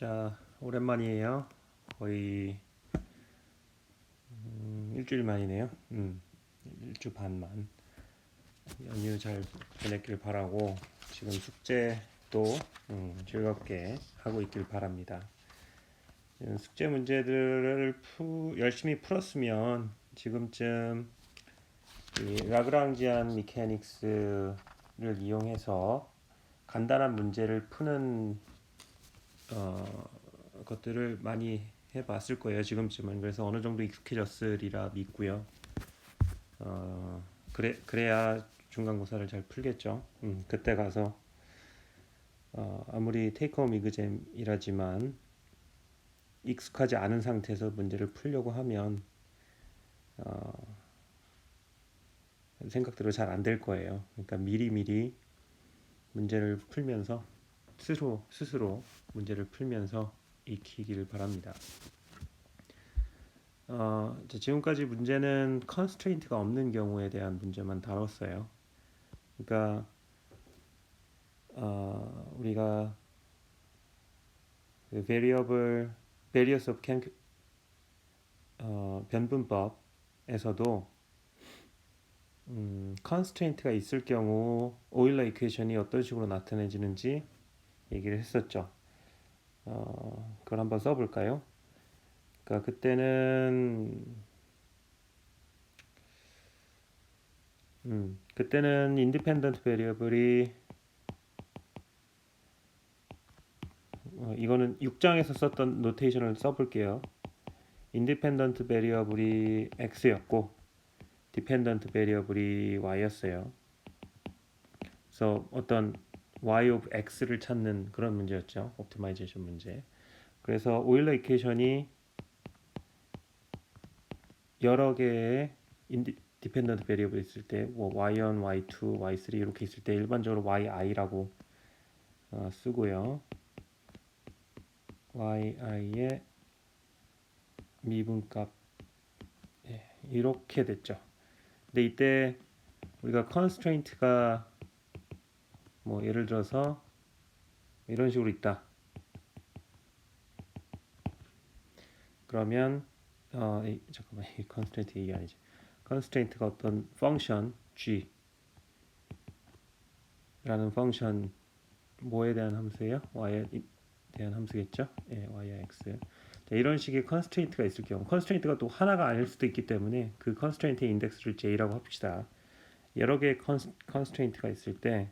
자, 오랜만이에요. 거의 일주일 만이네요. 일주 반만. 연휴 잘 보냈길 바라고 지금 숙제도 즐겁게 하고 있길 바랍니다. 숙제 문제들을 열심히 풀었으면 지금쯤 이 라그랑지안 미케닉스를 이용해서 간단한 문제를 푸는 것들을 많이 해봤을 거예요. 지금쯤은. 그래서 어느 정도 익숙해졌으리라 믿고요. 그래야 중간고사를 잘 풀겠죠. 그때 가서 아무리 테이크홈 이그잼이라지만 익숙하지 않은 상태에서 문제를 풀려고 하면 생각대로 잘 안 될 거예요. 그러니까 미리미리 문제를 풀면서 스스로 문제를 풀면서 익히기를 바랍니다. 지금까지 문제는 컨스트레인트가 없는 경우에 대한 문제만 다뤘어요. 그러니까 우리가 그 various of 변분법에서도 constraint가 있을 경우 오일러 이퀘이션이 어떤 식으로 나타내지는지 얘기를 했었죠. 그걸 한번 써볼까요? 그러니까 그때는 인디펜던트 베리어블이 이거는 6장에서 썼던 노테이션을 써볼게요. 인디펜던트 베리어블이 x였고 디펜던트 베리어블이 y였어요. 그래서 어떤 y of x를 찾는 그런 문제였죠. 옵티마이제이션 문제. 그래서 오일러 이퀘이션이 여러 개의 디펜던트 베리어블이 있을 때 뭐 y1, y2, y3 이렇게 있을 때 일반적으로 yi라고 쓰고요. yi의 미분값 이렇게 됐죠. 근데 이때 우리가 constraint가 뭐 예를 들어서 이런 식으로 있다. 그러면 잠깐만, 이 constraint 이게 아니지. constraint가 어떤 펑션 g라는 펑션 뭐에 대한 함수예요? y에 대한 함수겠죠? 예, y와 x. 자, 이런 식의 constraint가 있을 경우, constraint가 또 하나가 아닐 수도 있기 때문에 그 constraint의 인덱스를 j라고 합시다. 여러 개의 constraint가 있을 때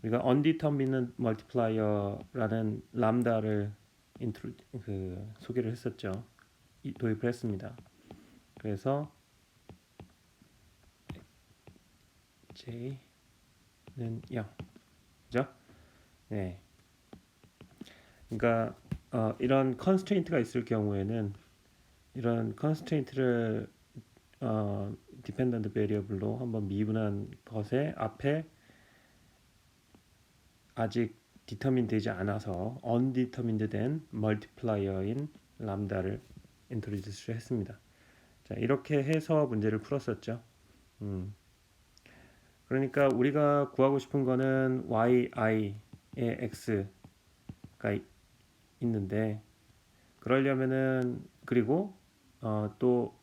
우리가 undetermined multiplier라는 람다를 소개를 했었죠. 도입을 했습니다. 그래서 j는 0, 그죠? 네. 그러니까 이런 constraint가 있을 경우에는 이런 constraint를 dependent variable로 한번 미분한 것에 앞에 아직 determined 되지 않아서 undetermined 된 multiplier인 람다를 introduce 했습니다. 자, 이렇게 해서 문제를 풀었었죠. 그러니까 우리가 구하고 싶은 거는 yi의 x가 있는데 그러려면은 그리고 또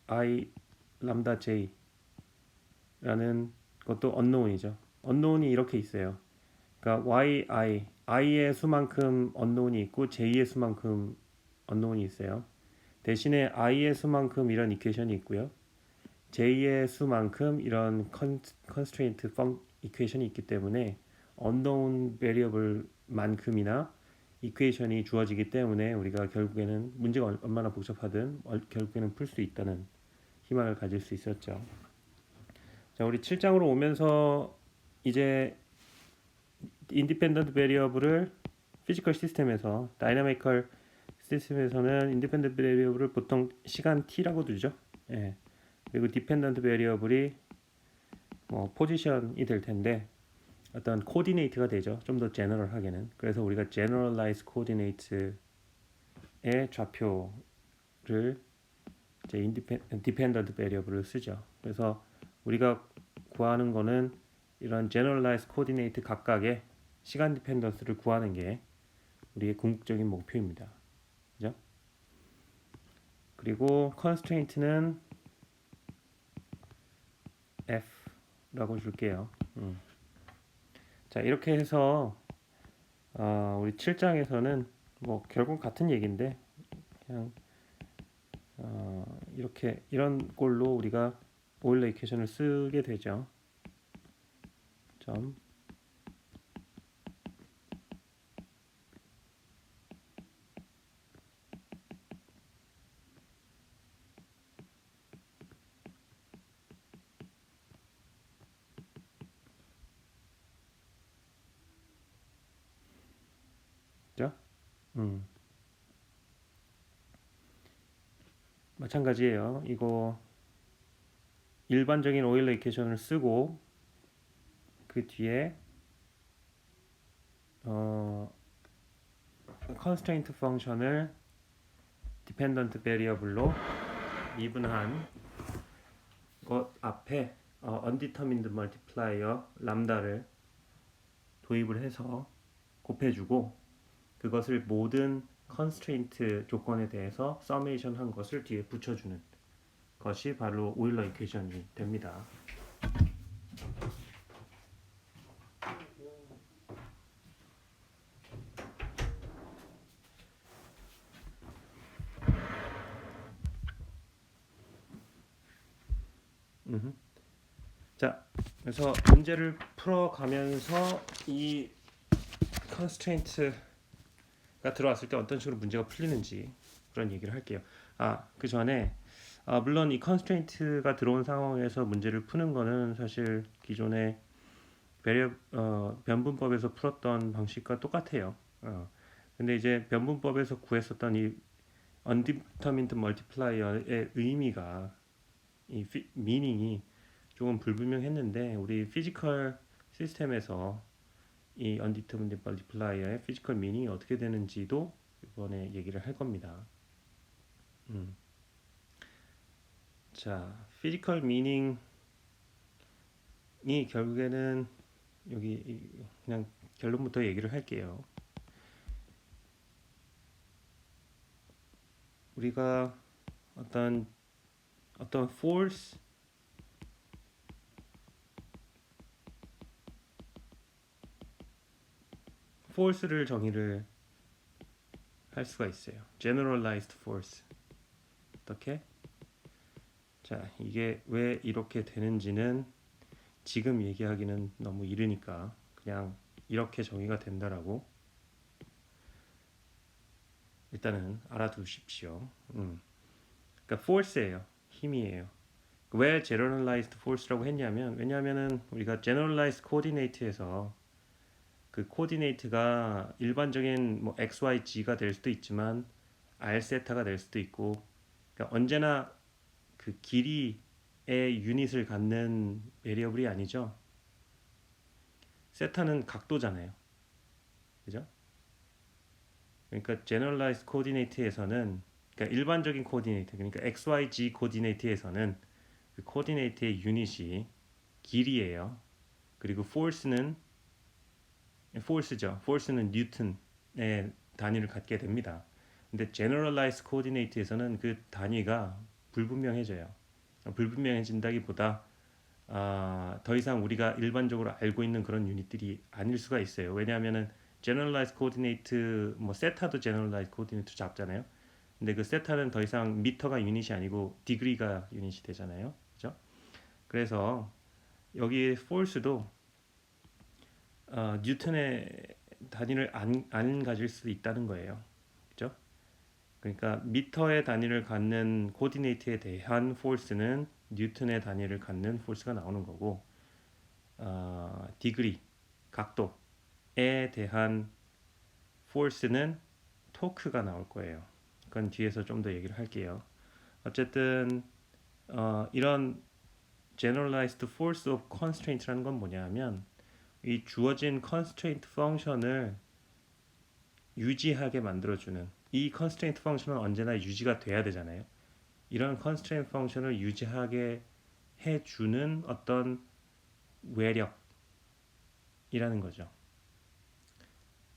i 람다 j라는 것도 unknown이죠. unknown이 이렇게 있어요. 그러니까 i의 수만큼 unknown이 있고 j의 수만큼 unknown이 있어요. 대신에 i의 수만큼 이런 이퀘이션이 있고요. j의 수만큼 이런 constraint 이퀘이션이 있기 때문에 unknown variable만큼이나 이퀘이션이 주어지기 때문에 우리가 결국에는 문제가 얼마나 복잡하든 결국에는 풀 수 있다는 희망을 가질 수 있었죠. 자, 우리 7장으로 오면서 이제 인디펜던트 베리어블을 피지컬 시스템에서 다이나미컬 시스템에서는 인디펜던트 베리어블을 보통 시간 t라고 두죠. 예. 그리고 디펜던트 베리어블이 뭐 포지션이 될 텐데 어떤 코디네이트가 되죠. 좀 더 제너럴하게는. 그래서 우리가 generalized coordinate의 좌표를 이제 dependent variable을 쓰죠. 그래서 우리가 구하는 거는 이런 generalized coordinate 각각의 시간 디펜던스를 구하는 게 우리의 궁극적인 목표입니다. 그죠? 그리고 constraint는 F라고 줄게요. 자, 이렇게 해서 우리 7장에서는 뭐 결국 같은 얘기인데 그냥 이렇게 이런 꼴로 우리가 오일러 이퀘이션을 쓰게 되죠. 점. 그죠? 마찬가지예요. 이거 일반적인 오일러 이퀘이션을 쓰고 그 뒤에 constraint 펑션을 dependent variable로 미분한 것 앞에 undetermined multiplier 람다를 도입을 해서 곱해주고 그것을 모든 constraint 조건에 대해서 summation 한 것을 뒤에 붙여주는 것이 바로 오일러 이퀘이션이 됩니다. 자, 그래서 문제를 풀어가면서 이 constraint가 들어왔을 때 어떤 식으로 문제가 풀리는지 그런 얘기를 할게요. 그 전에 물론 이 constraint가 들어온 상황에서 문제를 푸는 거는 사실 기존의 변분법에서 풀었던 방식과 똑같아요. 근데 이제 변분법에서 구했었던 이 undetermined multiplier의 의미가 이 meaning이 조금 불분명했는데 우리 피지컬 시스템에서 이 undetermined multiplier의 피지컬 meaning이 어떻게 되는지도 이번에 얘기를 할 겁니다. 자, 피지컬 meaning이 결국에는 여기 그냥 결론부터 얘기를 할게요. 우리가 어떤 force를 정의를 할 수가 있어요. generalized force. 어떻게? 자, 이게 왜 이렇게 되는지는 지금 얘기하기는 너무 이르니까 그냥 이렇게 정의가 된다라고 일단은 알아두십시오. 그러니까 force예요. 힘이에요. 왜 generalized force라고 했냐면 왜냐하면은 우리가 generalized coordinate에서 그 코디네이트가 일반적인 뭐 x, y, g가 될 수도 있지만 r 세타가 될 수도 있고 그러니까 언제나 그 길이의 유닛을 갖는 베리어블이 아니죠. 세타는 각도잖아요. 그죠? 그러니까 generalized coordinate에서는 그러니까 일반적인 코디네이트 그러니까 x, y, g 코디네이트에서는 그 코디네이트의 유닛이 길이에요. 그리고 force죠. force는 뉴턴의 단위를 갖게 됩니다. 근데 generalized coordinate에서는 그 단위가 불분명해져요. 불분명해진다기보다 더 이상 우리가 일반적으로 알고 있는 그런 유닛들이 아닐 수가 있어요. 왜냐하면은 generalized coordinate 뭐 세타도 generalized coordinate 잡잖아요. 근데 그 세타는 더 이상 미터가 유닛이 아니고 디그리가 유닛이 되잖아요. 그죠? 그래서 여기 force도 뉴턴의 단위를 안 가질 수 있다는 거예요. 그죠? 그러니까 미터의 단위를 갖는 코디네이트에 대한 force는 뉴턴의 단위를 갖는 force가 나오는 거고 디그리, 각도에 대한 force는 토크가 나올 거예요. 그건 뒤에서 좀 더 얘기를 할게요. 어쨌든 이런 generalized force of constraint라는 건 뭐냐면 이 주어진 constraint 펑션을 유지하게 만들어주는 이 constraint 펑션은 언제나 유지가 돼야 되잖아요. 이런 constraint 펑션을 유지하게 해주는 어떤 외력이라는 거죠.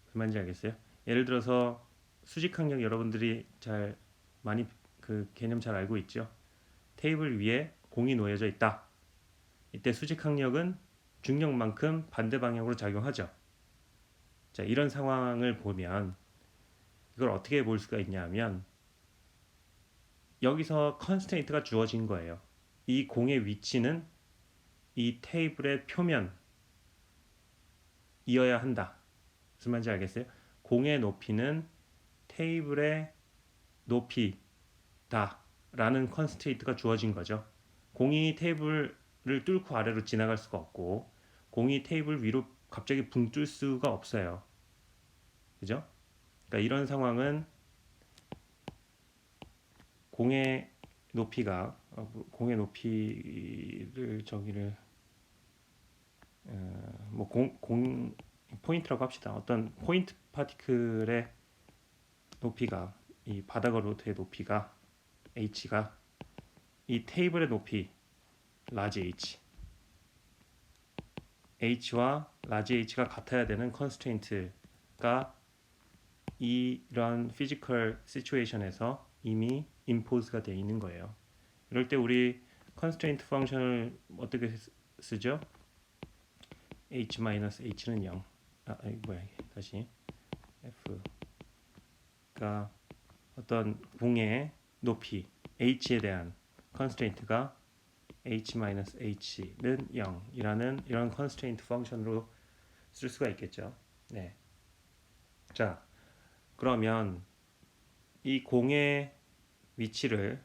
무슨 말인지 알겠어요? 예를 들어서 수직항력 여러분들이 잘 많이 그 개념 잘 알고 있죠. 테이블 위에 공이 놓여져 있다. 이때 수직항력은 중력만큼 반대 방향으로 작용하죠. 자, 이런 상황을 보면 이걸 어떻게 볼 수가 있냐면 여기서 컨스트레인트가 주어진 거예요. 이 공의 위치는 이 테이블의 표면이어야 한다. 무슨 말인지 알겠어요? 공의 높이는 테이블의 높이다 라는 컨스트레인트가 주어진 거죠. 공이 테이블을 뚫고 아래로 지나갈 수가 없고 공이 테이블 위로 갑자기 붕 뜰 수가 없어요. 그죠? 그러니까 이런 상황은 공의 높이가 공의 높이를 저기를 공 포인트라고 합시다. 어떤 포인트 파티클의 높이가 이 바닥으로부터의 높이가 h가 이 테이블의 높이 라지 h와 라지 h가 같아야 되는 컨스트레인트가 이런 피지컬 시츄에이션에서 이미 임포즈가 되어 있는 거예요. 이럴 때 우리 컨스트레인트 펑션을 어떻게 쓰죠? h-h는 0. 다시 f가 어떤 공의 높이 h에 대한 컨스트레인트가 h-h는 0이라는 이런 컨스트레인트 펑션으로 쓸 수가 있겠죠. 네. 자, 그러면 이 공의 위치를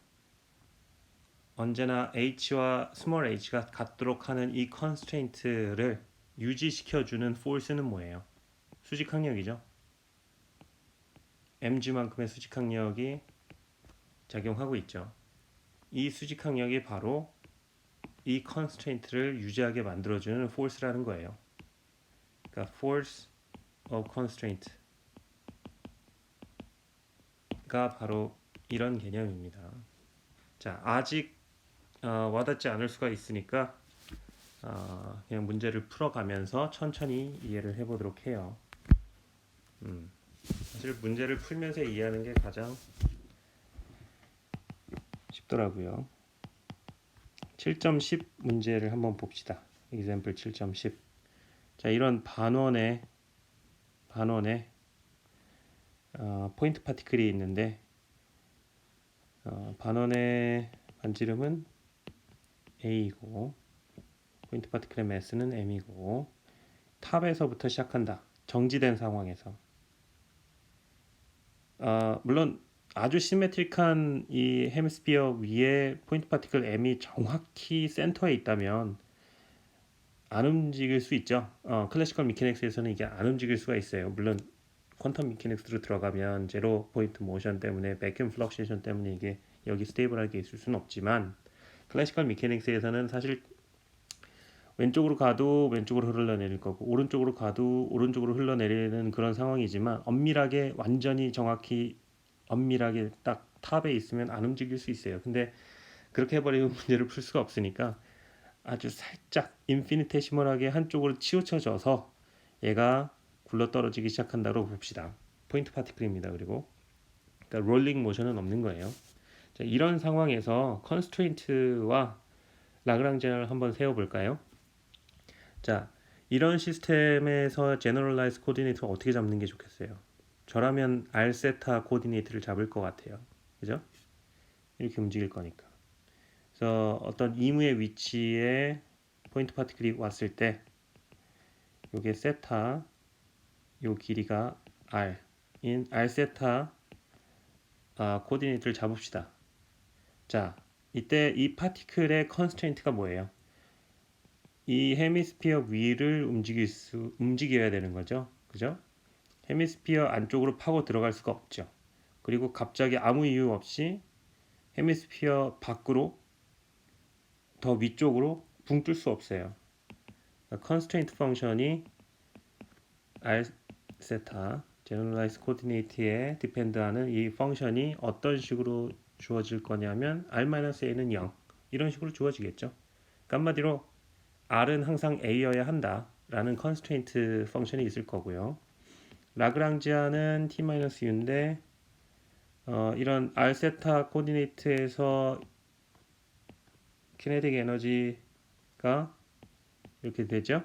언제나 h와 스몰 h가 같도록 하는 이 컨스트레인트를 유지시켜주는 포스는 뭐예요? 수직항력이죠. mg만큼의 수직항력이 작용하고 있죠. 이 수직항력이 바로 이 컨스트레인트를 유지하게 만들어주는 force라는 거예요. 그러니까 force of constraint가 바로 이런 개념입니다. 자, 아직 와닿지 않을 수가 있으니까 그냥 문제를 풀어가면서 천천히 이해를 해보도록 해요. 사실 문제를 풀면서 이해하는 게 가장 쉽더라고요. 7.10 문제를 한번 봅시다. example 7.10. 자, 이런 반원의 포인트 파티클이 있는데 반원의 반지름은 a이고 포인트 파티클의 매스는 m이고 탑에서부터 시작한다. 정지된 상황에서 물론 아주 시메트릭한 이 헤미스피어 위에 포인트 파티클 m이 정확히 센터에 있다면 안 움직일 수 있죠. 클래시컬 미케닉스에서는 이게 안 움직일 수가 있어요. 물론 퀀텀 미케닉스로 들어가면 제로 포인트 모션 때문에 백큐럼 플럭시에이션 때문에 이게 여기 스테이블하게 있을 수는 없지만 클래시컬 미케닉스에서는 사실 왼쪽으로 가도 왼쪽으로 흘러내릴 거고 오른쪽으로 가도 오른쪽으로 흘러내리는 그런 상황이지만 엄밀하게 완전히 정확히 엄밀하게 딱 탑에 있으면 안 움직일 수 있어요. 근데 그렇게 해버리면 문제를 풀 수가 없으니까 아주 살짝 인피니테시멀하게 한쪽으로 치우쳐져서 얘가 굴러떨어지기 시작한다고 봅시다. 포인트 파티클입니다. 그리고 그러니까 롤링 모션은 없는 거예요. 자, 이런 상황에서 컨스트레인트와 라그랑제를 한번 세워볼까요? 자, 이런 시스템에서 제너럴라이즈 코디네이터 어떻게 잡는 게 좋겠어요? 저라면 알세타 코디네이트를 잡을 것 같아요. 그죠? 이렇게 움직일 거니까. 그래서 어떤 이무의 위치에 포인트 파티클이 왔을 때 요게 세타 요 길이가 r인 r세타 코디네이트를 잡읍시다. 자, 이때 이 파티클의 컨스트레인트가 뭐예요? 이 헤미스피어 위를 움직여야 되는 거죠. 그죠? 헤미스피어 안쪽으로 파고 들어갈 수가 없죠. 그리고 갑자기 아무 이유 없이 헤미스피어 밖으로 더 위쪽으로 붕 뜰 수 없어요. 컨스트레인트 펑션이 r 세타 제너럴라이즈 코디네이트에 디펜드하는 이 펑션이 어떤 식으로 주어질 거냐면 r-a는 0 이런 식으로 주어지겠죠. 그러니까 한마디로 r은 항상 a여야 한다 라는 컨스트레인트 펑션이 있을 거고요. 라그랑지안은 t-u인데 이런 r 세타 코디네이트에서 키네틱 에너지가 이렇게 되죠.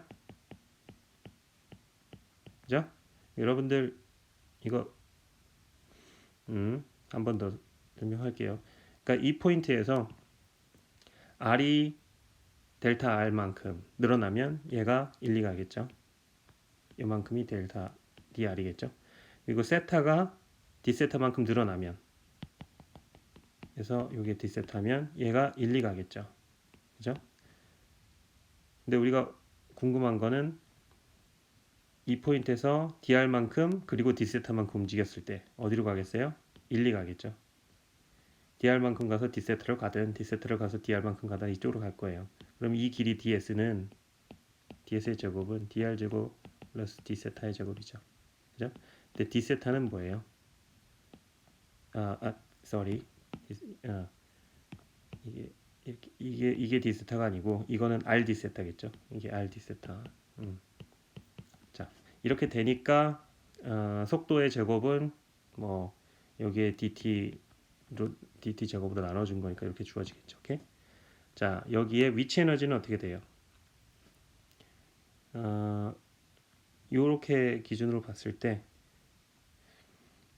그죠? 여러분들 이거 한 번 더 설명할게요. 그러니까 이 포인트에서 r이 델타 r만큼 늘어나면 얘가 1, 2가겠죠. 이만큼이 델타 dr이겠죠. 그리고 세타가 d세타만큼 늘어나면 그래서 이게 d세타면 얘가 1, 2가겠죠. 그죠? 근데 우리가 궁금한 거는 이 포인트에서 dr만큼 그리고 d세타만큼 움직였을 때 어디로 가겠어요? 1, 2 가겠죠. dr만큼 가서 d세타로 가든 d세타로 가서 dr만큼 가든 이쪽으로 갈 거예요. 그럼 이 길이 ds는 ds의 제곱은 dr 제곱 플러스 d세타의 제곱이죠. 그죠? 근데 d세타는 뭐예요? sorry. 이게 d세타가 아니고 이거는 r d세타겠죠. 이게 r d세타. 자, 이렇게 되니까 속도의 제곱은 뭐 여기에 dt 제곱으로 나눠준 거니까 이렇게 주어지겠죠. 오케이? 자, 여기에 위치 에너지는 어떻게 돼요? 이렇게 기준으로 봤을 때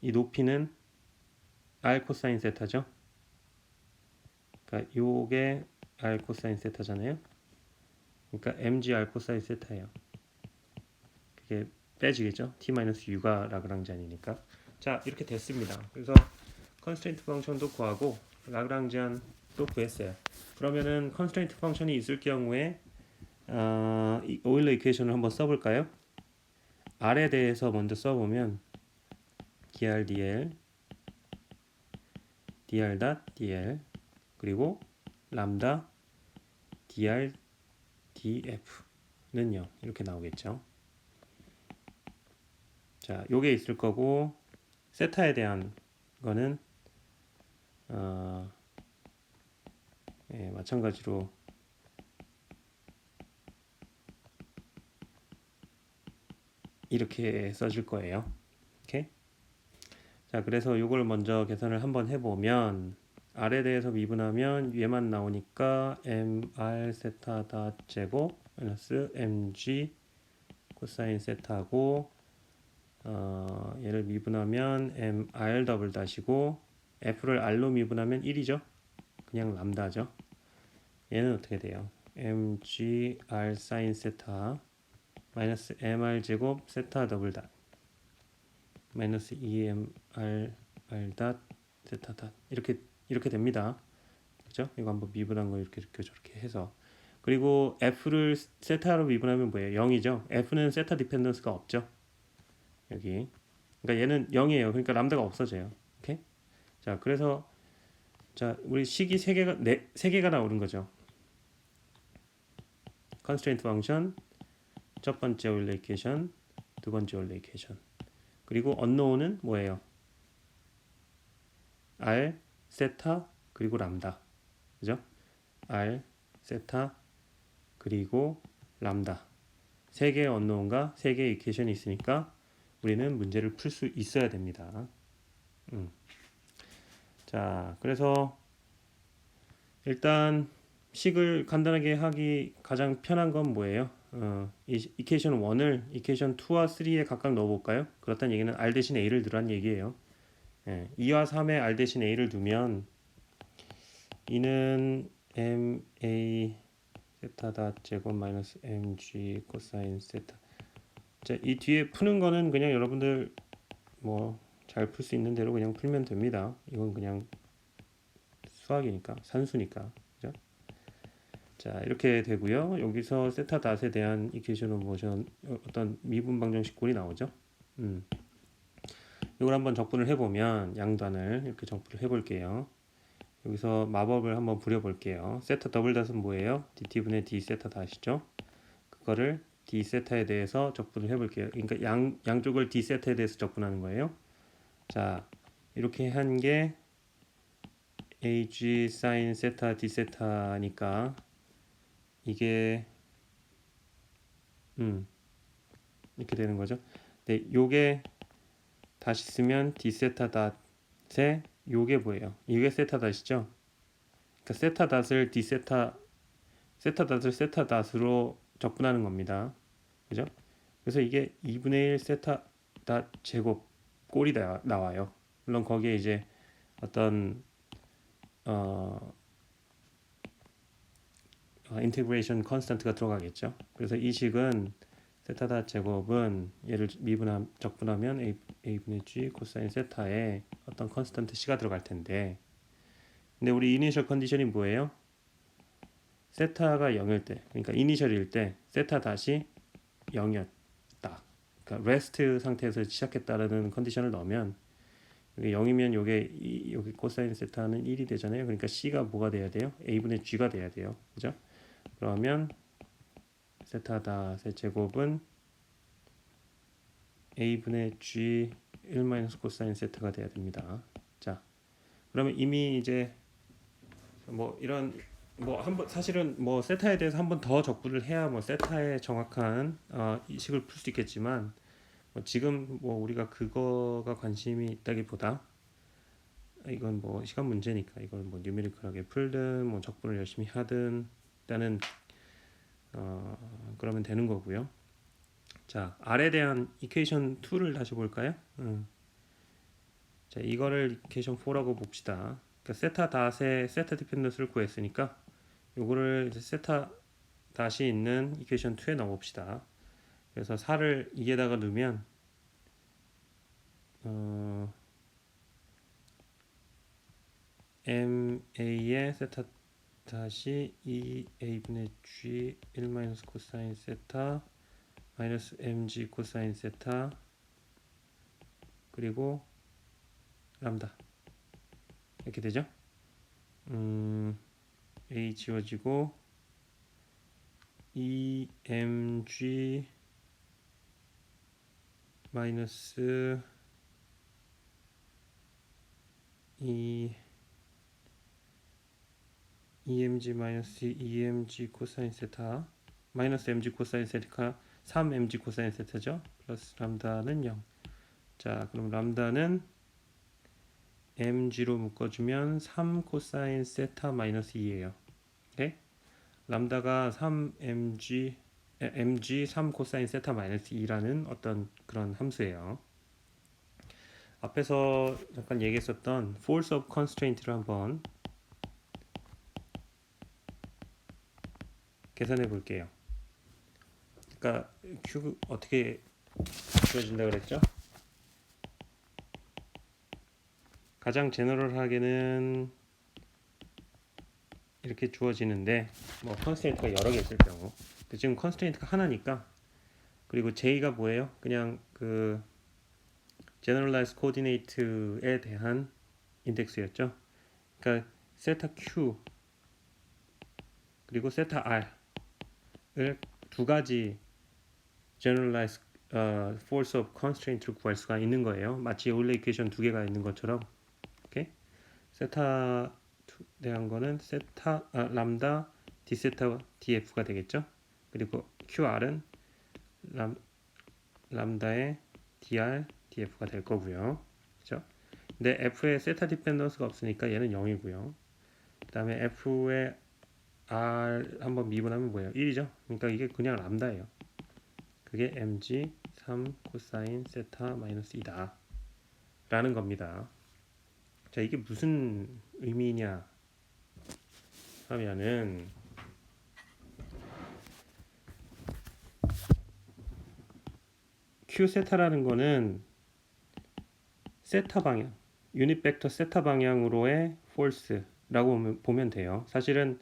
이 높이는 r 코사인 세타죠. 그러니까 요게 r 코사인 세타잖아요. 그러니까 mg r 코사인 세타예요. 그게 빼지겠죠. t-u가 라그랑지안이니까. 자, 이렇게 됐습니다. 그래서 컨스트레인트 펑션도 구하고 라그랑지안도 구했어요. 그러면은 컨스트레인트 펑션이 있을 경우에 오일러 이퀘이션을 한번 써볼까요? R에 대해서 먼저 써보면 dr dl dr 그리고 람다 dr df는 0 이렇게 나오겠죠. 자, 요게 있을 거고 세타에 대한 거는 마찬가지로 이렇게 써줄 거예요. 오케이? 자, 그래서 이걸 먼저 계산을 한번 해보면 r에 대해서 미분하면 얘만 나오니까 mr 세타 닷 제곱 마이너스 mg 코사인 세타고 얘를 미분하면 mr 더블 닷이고 f를 r로 미분하면 1이죠. 그냥 람다죠. 얘는 어떻게 돼요? mg r 사인 세타 마이너스 mr 제곱 세타 더블 닷 마이너스 2mr r 닷 세타 닷 이렇게 됩니다. 그죠? 이거 한번 미분한 거 이렇게 저렇게 해서 그리고 f를 세타로 미분하면 뭐예요? 0이죠. f는 세타 디펜던스가 없죠. 여기. 그러니까 얘는 0이에요. 그러니까 람다가 없어져요. 오케이? 자, 그래서 자, 우리 식이 세 개가 나오는 거죠. constraint function 첫 번째 오일러 이퀘이션, 두 번째 오일러 이퀘이션. 그리고 unknown은 뭐예요? r 세타 그리고 람다. 그죠? r 세타 그리고 람다. 세 개의 unknown과 세 개의 이퀘이션이 있으니까 우리는 문제를 풀 수 있어야 됩니다. 자, 그래서 일단 식을 간단하게 하기 가장 편한 건 뭐예요? 이퀘이션 1을 이퀘이션 2와 3에 각각 넣어볼까요? 그렇다는 얘기는 r 대신 a를 넣으란 얘기예요. 2와 3에 r 대신 a를 두면 이는 ma 세타 닷 제곱 마이너스 mg 코사인 세타. 자, 이 뒤에 푸는 거는 그냥 여러분들 뭐 잘 풀 수 있는 대로 그냥 풀면 됩니다. 이건 그냥 수학이니까 산수니까. 그죠? 자, 이렇게 되고요. 여기서 세타 닷에 대한 이퀘이션 오브 모션 어떤 미분 방정식꼴이 나오죠. 이걸 한번 적분을 해보면 양단을 이렇게 적분을 해볼게요. 여기서 마법을 한번 부려볼게요. 세타 더블 닷은 뭐예요? dt분의 d 세타 닷이죠. 그거를 d 세타에 대해서 적분을 해볼게요. 그러니까 양쪽을 d 세타에 대해서 적분하는 거예요. 자, 이렇게 한 게 ag 사인 세타 d 세타니까 이게 이렇게 되는 거죠. 네, 요게 다시 쓰면 d세타 닷에 요게 뭐예요? 이게 세타 닷이죠. 그러니까 세타 닷을 세타 닷을 세타 닷으로 적분하는 겁니다. 그죠? 그래서 이게 2분의 1 세타 닷 제곱 꼴이 나와요. 물론 거기에 이제 어떤 인테그레이션 컨스턴트가 들어가겠죠. 그래서 이 식은 세타 닷 제곱은 얘를 적분하면 a분의 g 코사인 세타에 어떤 컨스턴트 c가 들어갈 텐데, 근데 우리 이니셜 컨디션이 뭐예요? 세타가 0일 때, 그러니까 이니셜일 때 세타 닷이 0이었다. 그러니까 레스트 상태에서 시작했다라는 컨디션을 넣으면, 이게 0이면 여기 코사인 세타는 1이 되잖아요. 그러니까 c가 뭐가 돼야 돼요? a분의 g가 돼야 돼요. 그죠? 그러면 세타 닷의 제곱은 a분의 g 1 마이너스 코사인 세타가 돼야 됩니다. 자, 그러면 이미 이제 뭐 이런 한번 사실은 세타에 대해서 한 번 더 적분을 해야 세타의 정확한 이 식을 풀 수 있겠지만, 지금 우리가 그거가 관심이 있다기보다 이건 시간 문제니까 이걸 뉴메리컬하게 풀든 적분을 열심히 하든 일단은 그러면 되는 거고요. 자, R에 대한 이퀘이션 2를 다시 볼까요? 자, 이거를 이퀘이션 4라고 봅시다. 그러니까 세타 닷의 세타 디펜던스를 구했으니까 요거를 이제 세타 닷이 있는 이퀘이션 2에 넣어봅시다. 그래서 4를 이에다가 넣으면 MA의 세타 닷이 2A분의 G 1 마이너스 코사인 세타 마이너스 MG 코사인 세타 그리고 람다 이렇게 되죠. A 지워지고 EMG 마이너스 EMG 마이너스 EMG 코사인 세타 마이너스 MG 코사인 세타가 3MG 코사인 세타죠. 플러스 람다는 0. 자, 그럼 람다는 MG로 묶어주면 3 코사인 세타 마이너스 2예요. 오케이? 람다가 3MG MG 3 코사인 세타 마이너스 2라는 어떤 그런 함수예요. 앞에서 잠깐 얘기했었던 force of constraint를 한번 계산해 볼게요. 그러니까 Q 어떻게 주어진다 그랬죠? 가장 제너럴하게는 이렇게 주어지는데 컨스트레인트가 여러 개 있을 경우, 지금 컨스트레인트가 하나니까, 그리고 J가 뭐예요? 그냥 그 generalized coordinate에 대한 인덱스였죠. 그러니까 세타 Q 그리고 세타 R을 두 가지 generalized force of constraint를 구할 수가 있는 거예요. 마치 올레 이퀘이션 두 개가 있는 것처럼. 오케이? 세타 대한 거는 세타 람다 d세타 df가 되겠죠. 그리고 QR은 람다의 dr df가 될 거고요. 그죠? 근데 f에 세타 디펜던스가 없으니까 얘는 0이고요. 그다음에 f의 r 한번 미분하면 뭐예요? 1이죠. 그러니까 이게 그냥 람다예요. 그게 mg 3 코사인 세타 마이너스 2다 라는 겁니다. 자, 이게 무슨 의미냐 하면은, Q 세타라는 거는 세타 방향, 유닛 벡터 세타 방향으로의 force라고 보면 돼요. 사실은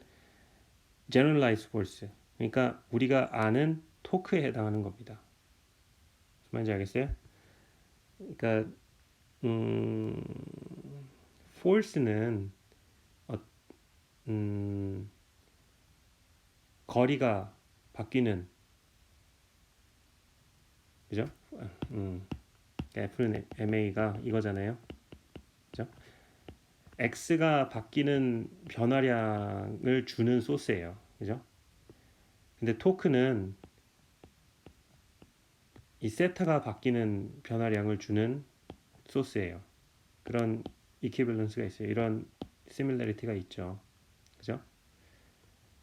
generalized force, 그러니까 우리가 아는 토크에 해당하는 겁니다. 무슨 말인지 알겠어요? 그러니까 force는 거리가 바뀌는, 그죠? F는 MA가 이거잖아요. 그죠? X가 바뀌는 변화량을 주는 소스예요. 그죠? 근데 토크는 이 세타가 바뀌는 변화량을 주는 소스예요. 그런 이퀴밸런스가 있어요. 이런 시밀러리티가 있죠. 그죠?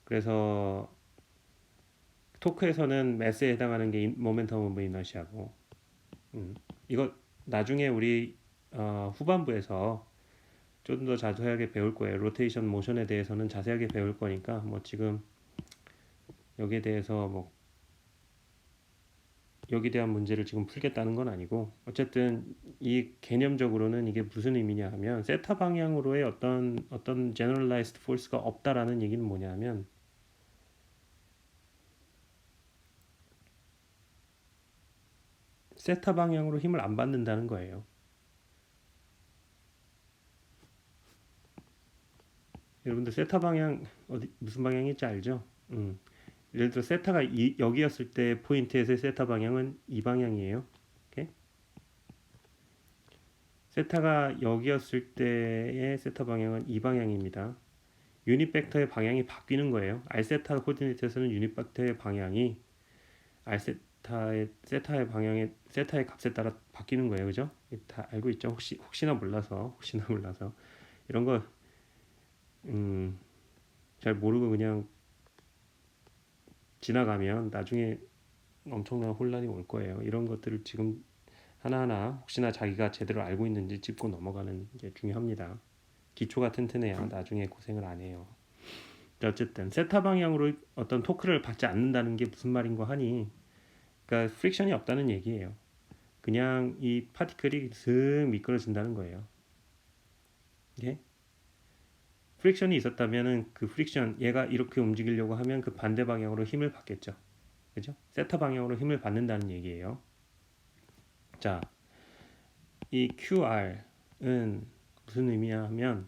그래서 토크에서는 매스에 해당하는 게 모멘텀 오브 이너시아고, 이거 나중에 우리 후반부에서 좀 더 자세하게 배울 거예요. 로테이션 모션에 대해서는 자세하게 배울 거니까 뭐 지금 여기에 대해서 뭐 여기에 대한 문제를 지금 풀겠다는 건 아니고, 어쨌든 이 개념적으로는 이게 무슨 의미냐 하면 세타 방향으로의 어떤 generalized force가 없다라는 얘기는 뭐냐면, 세타 방향으로 힘을 안 받는다는 거예요. 여러분들 세타 방향 어디 무슨 방향인지 알죠? 예를 들어 세타가 여기였을 때 포인트에서의 세타 방향은 이 방향이에요. 오케이? 세타가 여기였을 때의 세타 방향은 이 방향입니다. 유닛 벡터의 방향이 바뀌는 거예요. 알세타 코디네이트에서는 유닛 벡터의 방향이 알세타의 세타의 방향의 세타의 값에 따라 바뀌는 거예요. 그죠? 다 알고 있죠? 혹시나 몰라서 이런 거 잘 모르고 그냥 지나가면 나중에 엄청난 혼란이 올 거예요. 이런 것들을 지금 하나하나 혹시나 자기가 제대로 알고 있는지 짚고 넘어가는 게 중요합니다. 기초가 튼튼해야 나중에 고생을 안 해요. 어쨌든 세타 방향으로 어떤 토크를 받지 않는다는 게 무슨 말인고 하니, 그러니까 프릭션이 없다는 얘기예요. 그냥 이 파티클이 슥 미끄러진다는 거예요. 예? 프릭션이 있었다면은 그 프릭션 얘가 이렇게 움직이려고 하면 그 반대 방향으로 힘을 받겠죠. 그죠? 세타 방향으로 힘을 받는다는 얘기예요. 자, 이 QR은 무슨 의미냐 하면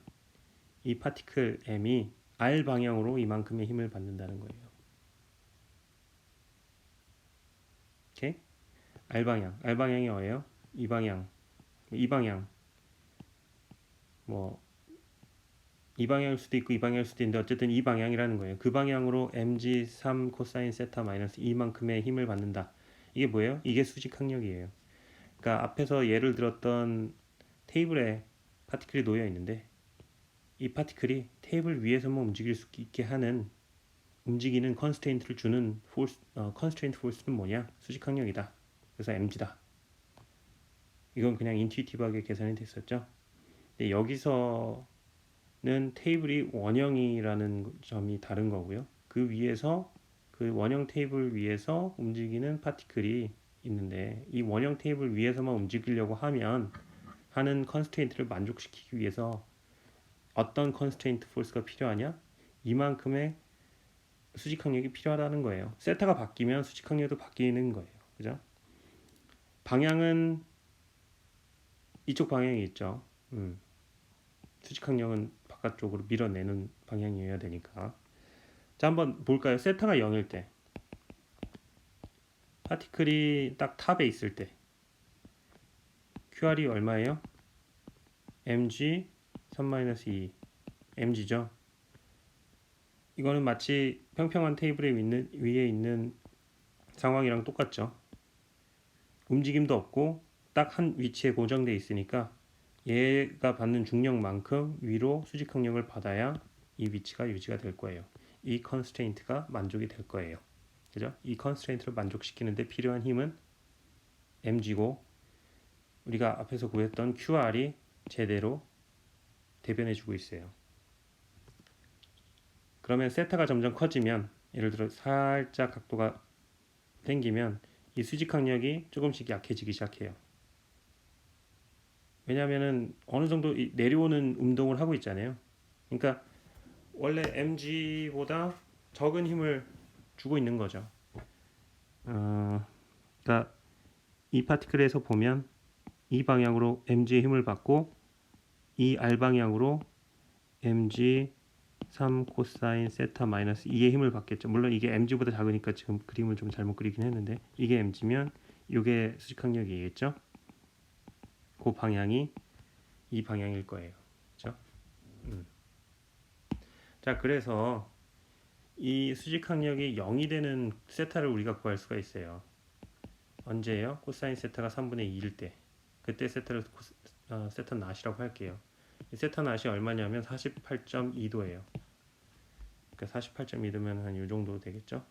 이 파티클 M이 R 방향으로 이만큼의 힘을 받는다는 거예요. 오케이? R 방향이 뭐예요? 이 방향, 뭐 이 방향일 수도 있고 이 방향일 수도 있는데 어쨌든 이 방향이라는 거예요. 그 방향으로 mg3 코사인 세타 마이너스 이만큼의 힘을 받는다. 이게 뭐예요? 이게 수직 항력이에요. 그러니까 앞에서 예를 들었던 테이블에 파티클이 놓여 있는데 이 파티클이 테이블 위에서만 움직일 수 있게 하는 움직이는 컨스트레인트를 주는 컨스트레인트 포스는 뭐냐? 수직 항력이다. 그래서 mg다. 이건 그냥 인투이티브하게 계산이 됐었죠. 근데 여기서는 테이블이 원형이라는 점이 다른 거고요. 그 위에서 그 원형 테이블 위에서 움직이는 파티클이 있는데 이 원형 테이블 위에서만 움직이려고 하는 컨스트레인트를 만족시키기 위해서 어떤 컨스트레인트 포스가 필요하냐? 이만큼의 수직 항력이 필요하다는 거예요. 세타가 바뀌면 수직 항력도 바뀌는 거예요. 그죠? 방향은 이쪽 방향이 있죠. 수직 항력은 바깥쪽으로 밀어내는 방향이어야 되니까. 자, 한번 볼까요? 세타가 0일 때 파티클이 딱 탑에 있을 때 QR이 얼마예요? mg 3-2 mg죠. 이거는 마치 평평한 테이블에 위에 있는 상황이랑 똑같죠. 움직임도 없고 딱 한 위치에 고정되어 있으니까 얘가 받는 중력만큼 위로 수직 항력을 받아야 이 위치가 유지가 될 거예요. 이 컨스트레인트가 만족이 될 거예요. 그죠? 이 컨스트레인트를 만족시키는데 필요한 힘은 mg고 우리가 앞에서 구했던 QR이 제대로 대변해주고 있어요. 그러면 세타가 점점 커지면 예를 들어 살짝 각도가 생기면 이 수직 항력이 조금씩 약해지기 시작해요. 왜냐하면은 어느 정도 내려오는 운동을 하고 있잖아요. 그러니까 원래 mg보다 적은 힘을 주고 있는 거죠. 그러니까 이 파티클에서 보면 이 방향으로 mg의 힘을 받고 이 r 방향으로 mg 3 코사인 세타 마이너스 2의 힘을 받겠죠. 물론 이게 mg보다 작으니까 지금 그림을 좀 잘못 그리긴 했는데 이게 mg면 이게 수직항력이겠죠. 그 방향이 이 방향일 거예요. 그렇죠? 자, 그래서 이 수직항력이 0이 되는 세타를 우리가 구할 수가 있어요. 언제예요? 코사인 세타가 3분의 2일 때. 그때 세타를 세타 낫이라고 할게요. 이 세타 낫이 얼마냐면 48.2도예요. 그러니까 48.2도면 한 이 정도 되겠죠.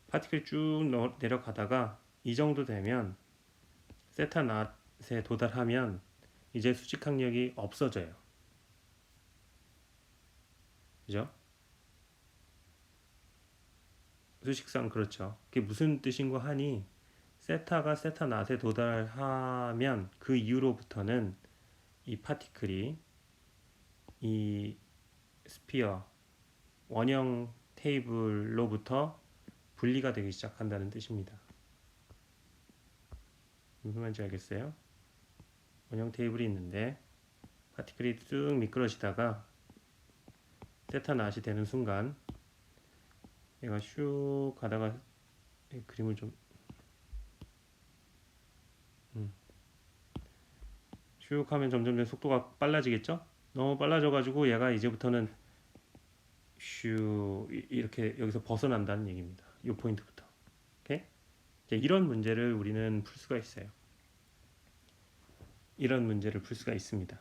파티클이 쭉 내려가다가 이 정도 되면 세타 낫에 도달하면 이제 수직 항력이 없어져요. 그죠? 수식상 그렇죠. 그게 무슨 뜻인고 하니 세타가 세타 낫에 도달하면 그 이후로부터는 이 파티클이 이 스피어 원형 테이블로부터 분리가 되기 시작한다는 뜻입니다. 무슨 말인지 알겠어요? 원형 테이블이 있는데 파티클이 쭉 미끄러지다가 세타 낫이 되는 순간 얘가 슉 가다가 그림을 좀 슉 하면 점점 속도가 빨라지겠죠? 너무 빨라져가지고 얘가 이제부터는 슈 이렇게 여기서 벗어난다는 얘기입니다. 이 포인트부터. 오케이? 이제 이런 문제를 우리는 풀 수가 있어요. 이런 문제를 풀 수가 있습니다.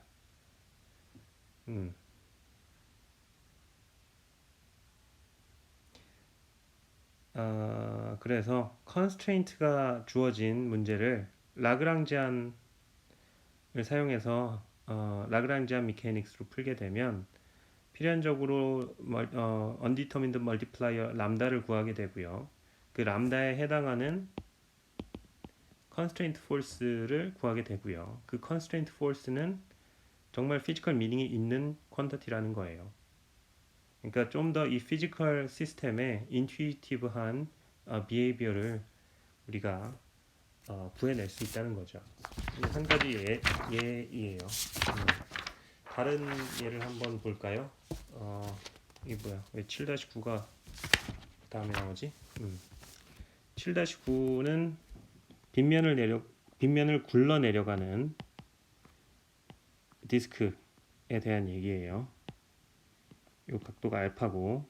그래서 constraint가 주어진 문제를 라그랑지안을 사용해서 라그랑지안 미케닉스로 풀게 되면 필연적으로 undetermined multiplier 람다를 구하게 되고요. 그 람다에 해당하는 constraint force를 구하게 되고요. 그 constraint force는 정말 피지컬 미닝이 있는 퀀터티라는 거예요. 그러니까 좀 더 이 피지컬 시스템의 인투이티브한 비헤이비어를 우리가 구해낼 수 있다는 거죠. 한 가지 예예요. 다른 예를 한번 볼까요? 이게 뭐야? 왜 7-9가 다음에 나오지? 7-9는 빗면을 굴러 내려가는 디스크에 대한 얘기예요. 이 각도가 알파고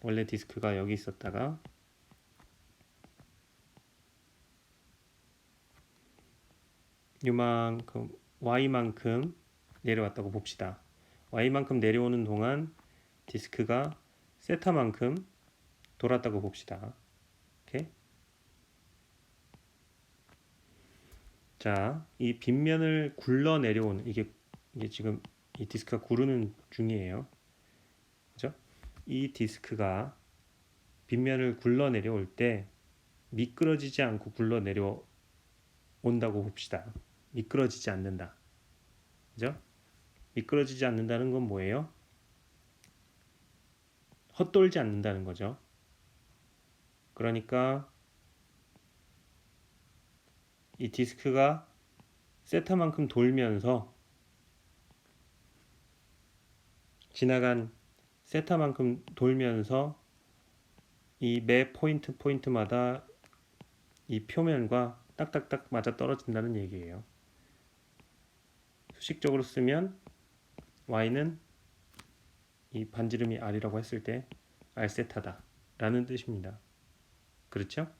원래 디스크가 여기 있었다가 이만큼 y만큼 내려왔다고 봅시다. y만큼 내려오는 동안 디스크가 세타만큼 돌았다고 봅시다. 오케이? 자, 이 빗면을 굴러 내려오는 이게 지금 이 디스크가 구르는 중이에요. 그죠? 이 디스크가 빗면을 굴러 내려올 때 미끄러지지 않고 굴러 내려온다고 봅시다. 미끄러지지 않는다. 그죠? 미끄러지지 않는다는 건 뭐예요? 헛돌지 않는다는 거죠. 그러니까 이 디스크가 세타만큼 돌면서 지나간 세타만큼 돌면서 이 매 포인트마다 이 표면과 딱딱딱 맞아 떨어진다는 얘기예요. 수식적으로 쓰면 y는 이 반지름이 r이라고 했을 때 r세타다 라는 뜻입니다. 그렇죠?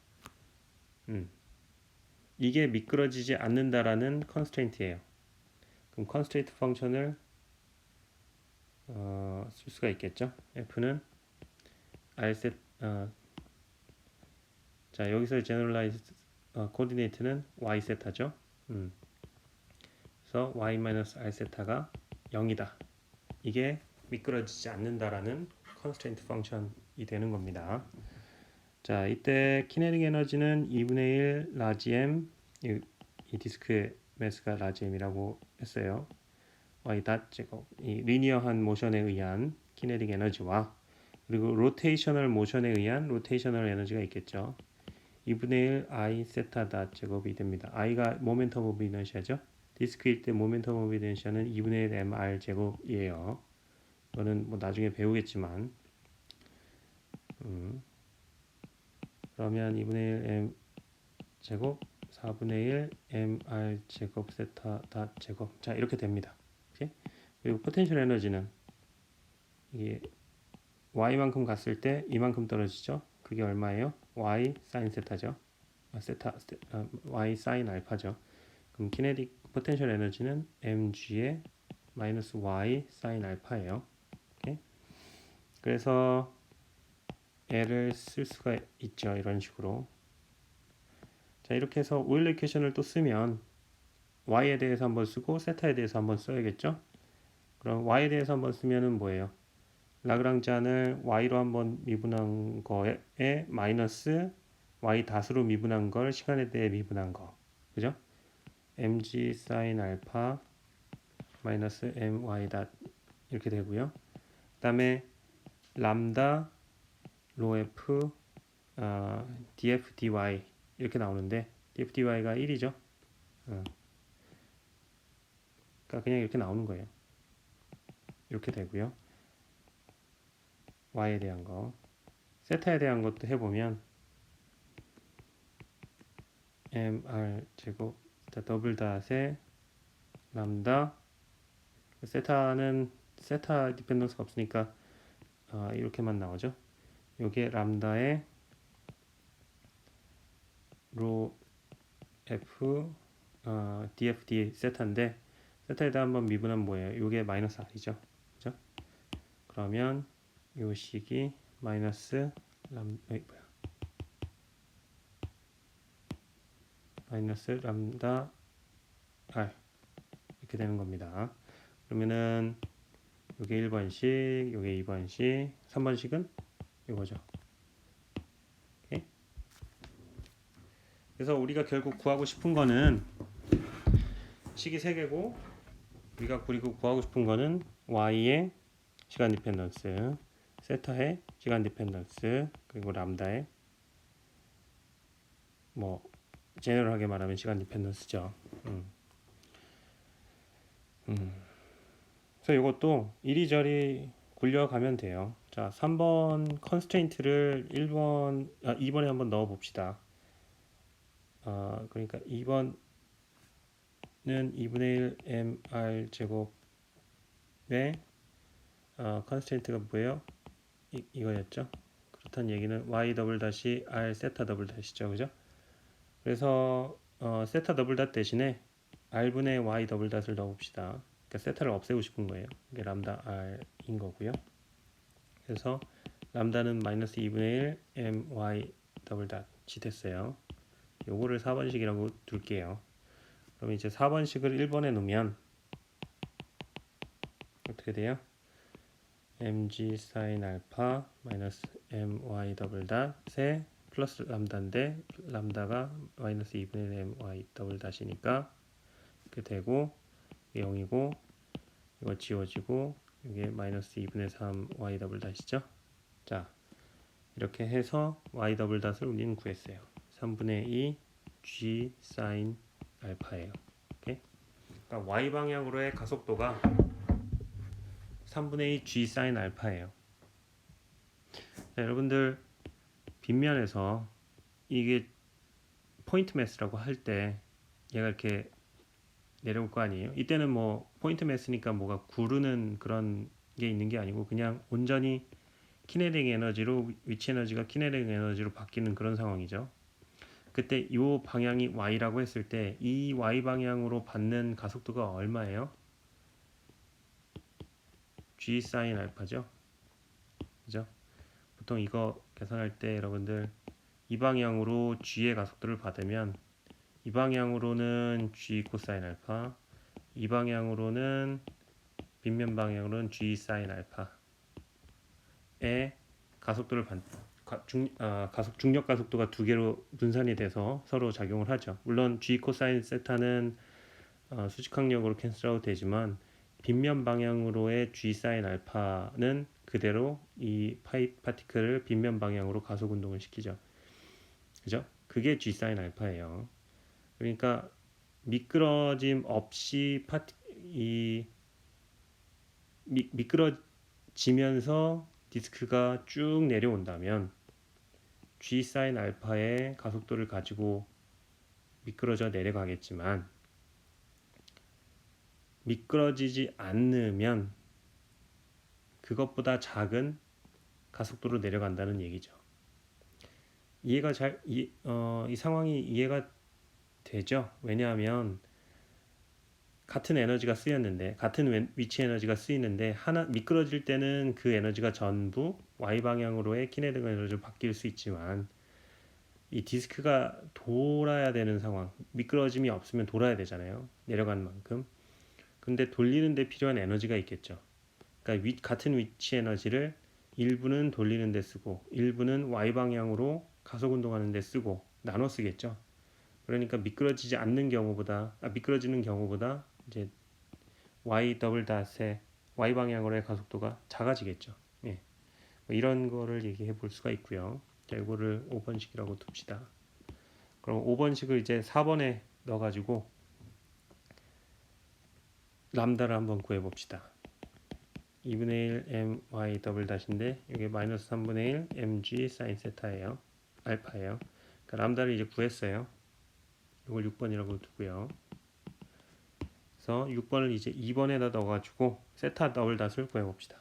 이게 미끄러지지 않는다라는 컨스트레인트예요. 그럼 컨스트레인트 펑션을 쓸 수가 있겠죠. f는 r셋 자 여기서 제너럴라이즈 코디네이트는 y세타죠. 그래서 y-r세타가 0이다. 이게 미끄러지지 않는다라는 컨스트레인트 펑션이 되는 겁니다. 자, 이때 키네틱 에너지는 2분의 1 라지 m 이 디스크의 매스가 라지 m이라고 했어요. y 닷 제곱 이 리니어한 모션에 의한 키네틱 에너지와 그리고 로테이셔널 모션에 의한 로테이셔널 에너지가 있겠죠. 2분의 1 i 세타 닷 제곱이 됩니다. i가 모멘텀 오브 이너시아죠. 디스크일 때 모멘텀 오브 이너시아는 2분의 1 mr 제곱이에요. 이거는 뭐 나중에 배우겠지만 그러면 2분의 1 m 제곱 4분의 1 mr 제곱 세타 닷 제곱 자 이렇게 됩니다. 오케이? 그리고 포텐셜 에너지는 이게 y만큼 갔을 때 이만큼 떨어지죠. 그게 얼마예요? y 사인 세타죠. y 사인 알파죠. 그럼 키네틱 포텐셜 에너지는 mg의 마이너스 y 사인 알파예요. 오케이? 그래서 L을 쓸 수가 있죠. 이런 식으로. 자, 이렇게 해서 오일러 이퀘이션을 또 쓰면 y에 대해서 한번 쓰고 세타에 대해서 한번 써야겠죠. 그럼 y에 대해서 한번 쓰면은 뭐예요? 라그랑지안을 y로 한번 미분한 거에 마이너스 y 닷으로 미분한 걸 시간에 대해 미분한 거. 그죠? mg 사인 알파 마이너스 my 닷 이렇게 되고요. 그 다음에 람다 로 f df dy 이렇게 나오는데 df dy가 1이죠. 그러니까 그냥 이렇게 나오는 거예요. 이렇게 되고요. y에 대한 거 세타에 대한 것도 해보면 mr 제곱 더블 닷에 람다 세타는 세타 디펜던스가 없으니까 이렇게만 나오죠. 요게 람다의 로 f dfd 세타인데 세타에다 한번 미분하면 뭐예요? 요게 마이너스 r이죠. 그죠? 그러면 요 식이 마이너스 마이너스 람다 r 이렇게 되는 겁니다. 그러면은 요게 1번식, 요게 2번식, 3번식은 이거죠. 오케이? 그래서 우리가 결국 구하고 싶은 거는 식이 3개고 우리가 그리고 구하고 싶은 거는 y의 시간 디펜던스, 세타의 시간 디펜던스, 그리고 람다의 뭐 제너럴하게 말하면 시간 디펜던스죠. 그래서 이것도 이리저리 굴려가면 돼요. 자, 3번 컨스트레인트를 2번에 한번 넣어 봅시다. 그러니까 2번은 2분의 1 mr 제곱의 컨스트레인트가 뭐예요? 이거였죠. 그렇다는 얘기는 y 더블 다시 r 세타 더블 다시죠, 그죠? 그래서 세타 더블 닷 대신에 r분의 y 더블 닷을 넣어봅시다. 그러니까 세타를 없애고 싶은 거예요. 이게 람다 r인 거고요. 그래서 람다는 마이너스 2분의 1 my 더블 닷이 됐어요. 요거를 4번식이라고 둘게요. 그럼 이제 4번식을 1번에 놓으면 어떻게 돼요? mg 사인 알파 마이너스 my 더블 닷에 플러스 람다인데 람다가 마이너스 2분의 1 my 더블 닷이니까 이렇게 되고 0이고 이거 지워지고 이게 마이너스 2분의 3 y 더블 닷이죠. 자, 이렇게 해서 y 더블 닷을 우리는 구했어요. 3분의 2 g 사인 알파예요. 오케이? 그러니까 y 방향으로의 가속도가 3분의 2 g 사인 알파예요. 자, 여러분들 빗면에서 이게 포인트 매스라고 할 때 얘가 이렇게 내려올 거 아니에요. 이때는 뭐 포인트 매스니까 뭐가 구르는 그런 게 있는 게 아니고 그냥 온전히 키네틱 에너지로 위치 에너지가 키네틱 에너지로 바뀌는 그런 상황이죠. 그때 이 방향이 y라고 했을 때 이 y 방향으로 받는 가속도가 얼마예요? g 사인 알파죠. 그죠? 보통 이거 계산할 때 여러분들 이 방향으로 g의 가속도를 받으면 이 방향으로는 g 코사인 알파, 이 방향으로는 빗면 방향으로는 g 사인 알파의 가속도를 중력 가속도가 두 개로 분산이 돼서 서로 작용을 하죠. 물론 g 코사인 세타는 수직항력으로 캔슬아웃 되지만 빗면 방향으로의 g 사인 알파는 그대로 이 파티클을 빗면 방향으로 가속 운동을 시키죠. 그죠? 그게 g 사인 알파예요. 그러니까 미끄러짐 없이 미끄러지면서 디스크가 쭉 내려온다면 g 사인 알파의 가속도를 가지고 미끄러져 내려가겠지만 미끄러지지 않으면 그것보다 작은 가속도로 내려간다는 얘기죠. 이해가 이 상황이 이해가 되죠? 왜냐하면 같은 에너지가 쓰였는데 같은 위치 에너지가 쓰이는데 하나 미끄러질 때는 그 에너지가 전부 y 방향으로의 키네틱 에너지로 바뀔 수 있지만 이 디스크가 돌아야 되는 상황, 미끄러짐이 없으면 돌아야 되잖아요. 내려간 만큼. 근데 돌리는 데 필요한 에너지가 있겠죠. 그러니까 같은 위치 에너지를 일부는 돌리는 데 쓰고 일부는 y 방향으로 가속 운동하는 데 쓰고 나눠 쓰겠죠. 그러니까 미끄러지는 경우보다 이제 y 더블 닷의 y 방향으로의 가속도가 작아지겠죠. 예. 뭐 이런 거를 얘기해 볼 수가 있고요. 자, 이거를 5번식이라고 둡시다. 그럼 5번식을 이제 4번에 넣어 가지고 람다를 한번 구해 봅시다. 2분의 1 my 더블 닷인데 이게 마이너스 3분의 1 mg 사인 세타예요. 알파예요. 그러니까 람다를 이제 구했어요. 이걸 6번이라고 두고요. 그래서 6번을 이제 2번에다 넣어가지고 세타 더블 닷을 구해봅시다.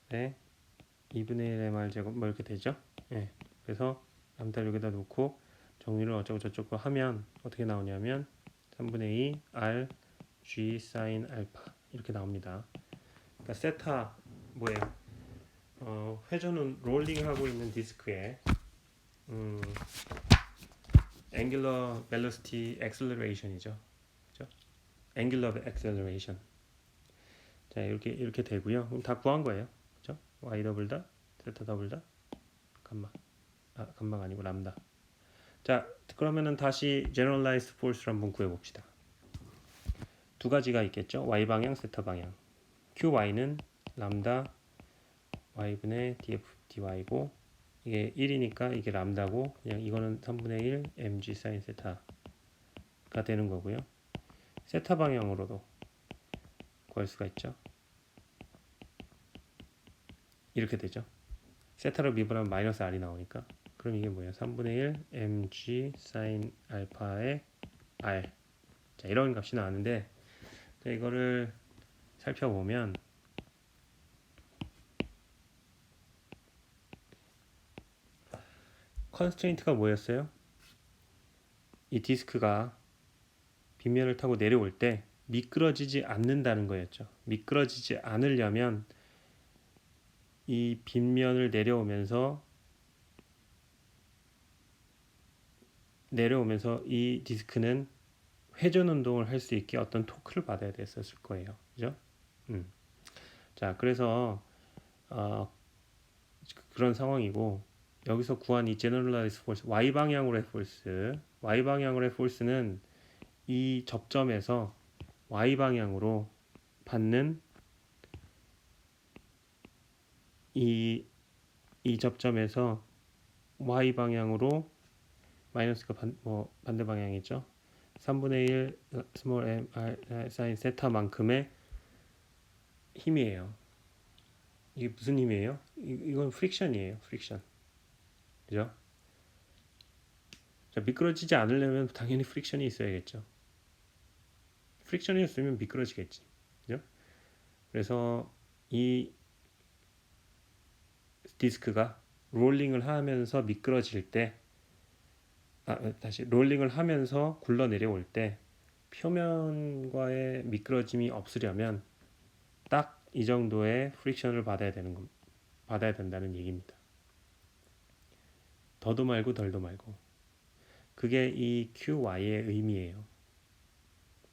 네, 2분의 1 mr 제곱 뭐 이렇게 되죠? 네, 그래서 람다를 여기다 놓고 정리를 어쩌고 저쩌고 하면 어떻게 나오냐면 3분의 2 r g 사인 알파 이렇게 나옵니다. 그러니까 세타 뭐예요? 회전은 롤링하고 있는 디스크에 angular velocity acceleration이죠. 그죠? angular acceleration. 자, 이렇게 되고요. 그럼 다 구한 거예요. 그죠? y 더블 닷, 세타 더블 닷, 감마가 아니고 람다. 자, 그러면은 다시 generalized force를 한번 구해 봅시다. 두 가지가 있겠죠. y 방향, 세타 방향. qy는 람다 y분의 df dy고 이게 1이니까 이게 람다고 그냥 이거는 3분의 1 mg 사인 세타가 되는 거고요. 세타 방향으로도 구할 수가 있죠. 이렇게 되죠. 세타로 미분하면 마이너스 r이 나오니까 그럼 이게 뭐예요? 3분의 1 mg 사인 알파의 r. 자, 이런 값이 나왔는데 자, 이거를 살펴보면 컨스트레인트가 뭐였어요? 이 디스크가 빗면을 타고 내려올 때 미끄러지지 않는다는 거였죠. 미끄러지지 않으려면 이 빗면을 내려오면서 이 디스크는 회전 운동을 할 수 있게 어떤 토크를 받아야 됐었을 거예요. 그죠? 자, 그래서 그런 상황이고 여기서 구한 이 generalized force y 방향으로의 force는 이 접점에서 y 방향으로 받는 이 접점에서 y 방향으로 마이너스가 반대 방향이죠. 3분의 1 small m r 사인 세타만큼의 힘이에요. 이게 무슨 힘이에요? 이건 프릭션이에요. 프릭션. 그죠? 자, 미끄러지지 않으려면 당연히 프릭션이 있어야겠죠. 프릭션이 없으면 미끄러지겠지. 그죠? 그래서 이 디스크가 롤링을 하면서 미끄러질 때 다시 롤링을 하면서 굴러 내려올 때 표면과의 미끄러짐이 없으려면 딱 이 정도의 프릭션을 받아야 된다는 얘기입니다. 더도 말고 덜도 말고. 그게 이 QY의 의미예요.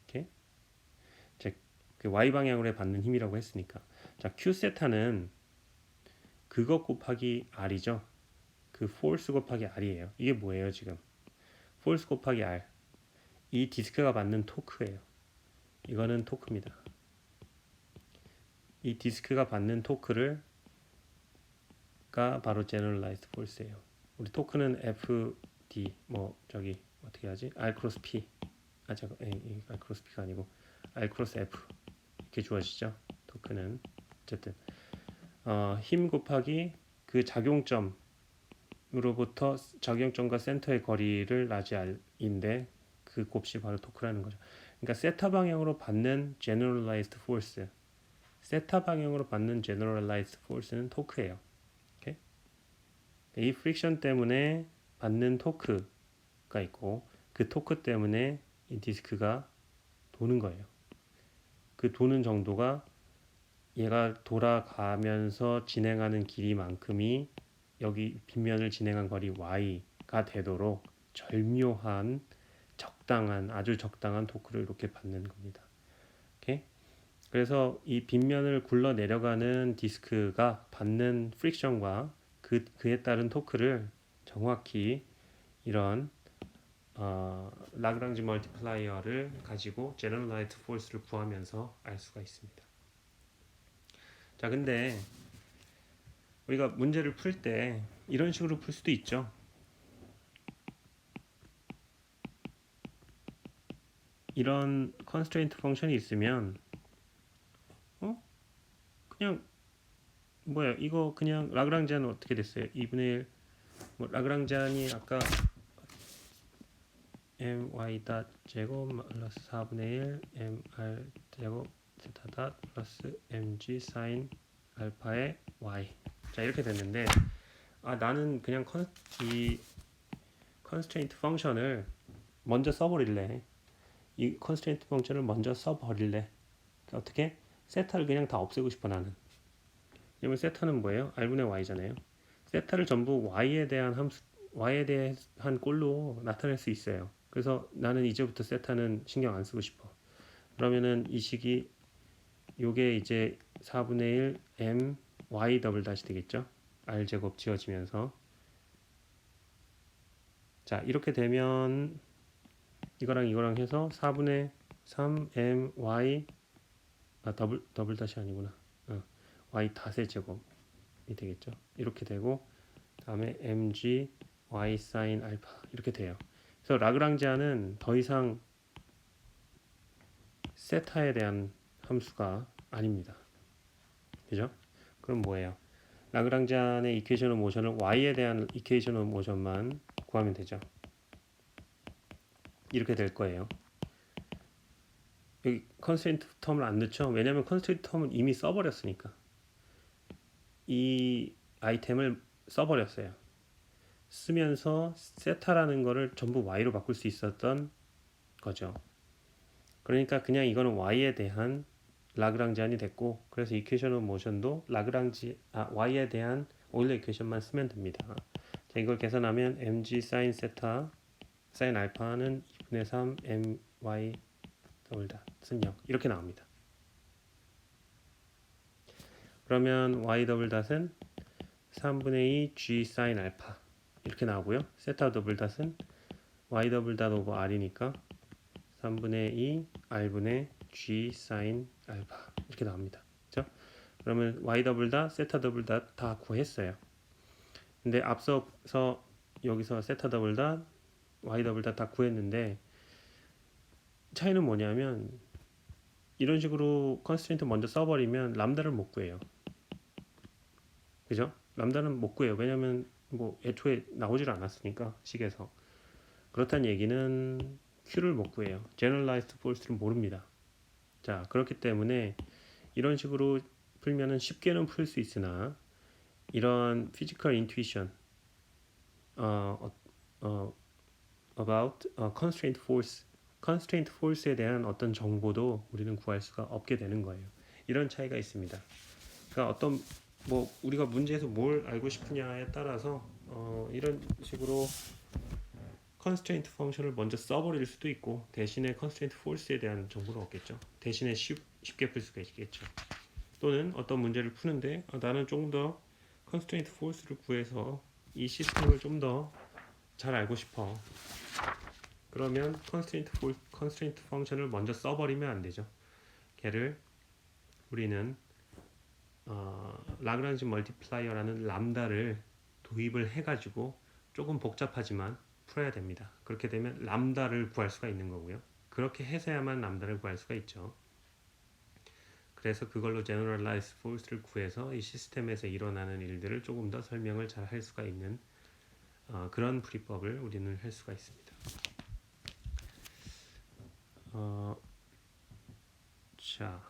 이렇게? 그 Y 방향으로 받는 힘이라고 했으니까. 자, Q 세타는 그것 곱하기 R이죠. 그 force 곱하기 R이에요. 이게 뭐예요, 지금? force 곱하기 R. 이 디스크가 받는 토크예요. 이거는 토크입니다. 이 디스크가 받는 토크가 바로 generalized force예요. 우리 토크는 FD 어떻게 하지? R 크로스 P. R 크로스 P가 아니고 R 크로스 F 이렇게 주어지죠. 토크는 어쨌든 힘 곱하기 그 작용점과 센터의 거리를 라지 R인데 그 곱이 바로 토크라는 거죠. 그러니까 세타 방향으로 받는 generalized force는 토크예요. 오케이? 이 프릭션 때문에 받는 토크 토크가 있고 그 토크 때문에 이 디스크가 도는 거예요. 그 도는 정도가 얘가 돌아가면서 진행하는 길이만큼이 여기 빗면을 진행한 거리 y가 되도록 절묘한 적당한 아주 적당한 토크를 이렇게 받는 겁니다. 오케이? 그래서 이 빗면을 굴러 내려가는 디스크가 받는 프릭션과 그에 따른 토크를 정확히 이런 라그랑지 멀티플라이어를 가지고 제너럴라이즈드 포스를 구하면서 알 수가 있습니다. 자, 근데 우리가 문제를 풀 때 이런 식으로 풀 수도 있죠. 이런 컨스트레인트 펑션이 있으면 그냥 뭐야 이거 그냥 라그랑지안은 어떻게 됐어요? 2분의 1 뭐 라그랑지안이 아까 my 닷 제곱 플러스 4분의 1 mr 제곱 세타 닷 플러스 mg 사인 알파의 y. 자, 이렇게 됐는데 나는 그냥 이 컨스트레인트 펑션을 먼저 써버릴래. 이 컨스트레인트 펑션을 먼저 써버릴래. 그러니까 어떻게? 세타를 그냥 다 없애고 싶어 나는. 왜냐면 세타는 뭐예요? r분의 y잖아요. 세타를 전부 y에 대한 꼴로 나타낼 수 있어요. 그래서 나는 이제부터 세타는 신경 안 쓰고 싶어. 그러면은 이 식이 요게 이제 4분의 1 m y 더블 다시 되겠죠? r 제곱 지워지면서 자, 이렇게 되면 이거랑 이거랑 해서 4분의 3 m y 더블 다시 아니구나. y 닷의 제곱이 되겠죠. 이렇게 되고 다음에 mg y 사인 알파 이렇게 돼요. 그래서 라그랑지안은 더 이상 세타에 대한 함수가 아닙니다. 그죠? 그럼 뭐예요? 라그랑지안의 이퀘이션 오브 모션을 y에 대한 이퀘이션 오브 모션만 구하면 되죠. 이렇게 될 거예요. 여기 컨스트레인트 텀을 안 넣죠. 왜냐면 컨스트레인트 텀은 이미 써버렸으니까. 이 아이템을 써버렸어요. 쓰면서 세타라는 거를 전부 y로 바꿀 수 있었던 거죠. 그러니까 그냥 이거는 y에 대한 라그랑지안이 됐고, 그래서 이퀘이션 오브 모션도 y에 대한 오일러 이퀘이션만 쓰면 됩니다. 자, 이걸 계산하면 mg 사인 세타 사인 알파는 2분의 3 my 더블 닷은 0 이렇게 나옵니다. 그러면 y 더블 닷은 3분의 2 g 사인 알파 이렇게 나오고요. 세타 더블 닷은 y 더블 닷 오버 r이니까 3분의 2 r분의 g 사인 알파 이렇게 나옵니다. 그렇죠? 그러면 y 더블 닷, 세타 더블 닷 다 구했어요. 근데 앞서서 여기서 세타 더블 닷, y 더블 닷 다 구했는데 차이는 뭐냐면 이런 식으로 컨스트레인트 먼저 써버리면 람다를 못 구해요. 그죠? 람다는 못 구해요. 왜냐면 뭐 애초에 나오질 않았으니까 식에서. 그렇다는 얘기는 Q를 못 구해요. Generalized Force를 모릅니다. 자, 그렇기 때문에 이런 식으로 풀면은 쉽게는 풀 수 있으나 이런 physical intuition about constraint force에 대한 어떤 정보도 우리는 구할 수가 없게 되는 거예요. 이런 차이가 있습니다. 그러니까 어떤 뭐 우리가 문제에서 뭘 알고 싶으냐에 따라서 이런 식으로 컨스트레인트 펑션을 먼저 써버릴 수도 있고 대신에 컨스트레인트 포스에 대한 정보를 얻겠죠. 대신에 쉽게 풀 수가 있겠죠. 또는 어떤 문제를 푸는데 나는 조금 더 컨스트레인트 포스를 구해서 이 시스템을 좀 더 잘 알고 싶어. 그러면 컨스트레인트 펑션을 먼저 써버리면 안 되죠. 걔를 우리는 라그랑지 멀티플라이어라는 람다를 도입을 해가지고 조금 복잡하지만 풀어야 됩니다. 그렇게 되면 람다를 구할 수가 있는 거고요. 그렇게 해서야만 람다를 구할 수가 있죠. 그래서 그걸로 Generalized Force를 구해서 이 시스템에서 일어나는 일들을 조금 더 설명을 잘 할 수가 있는 그런 풀이법을 우리는 할 수가 있습니다. 자,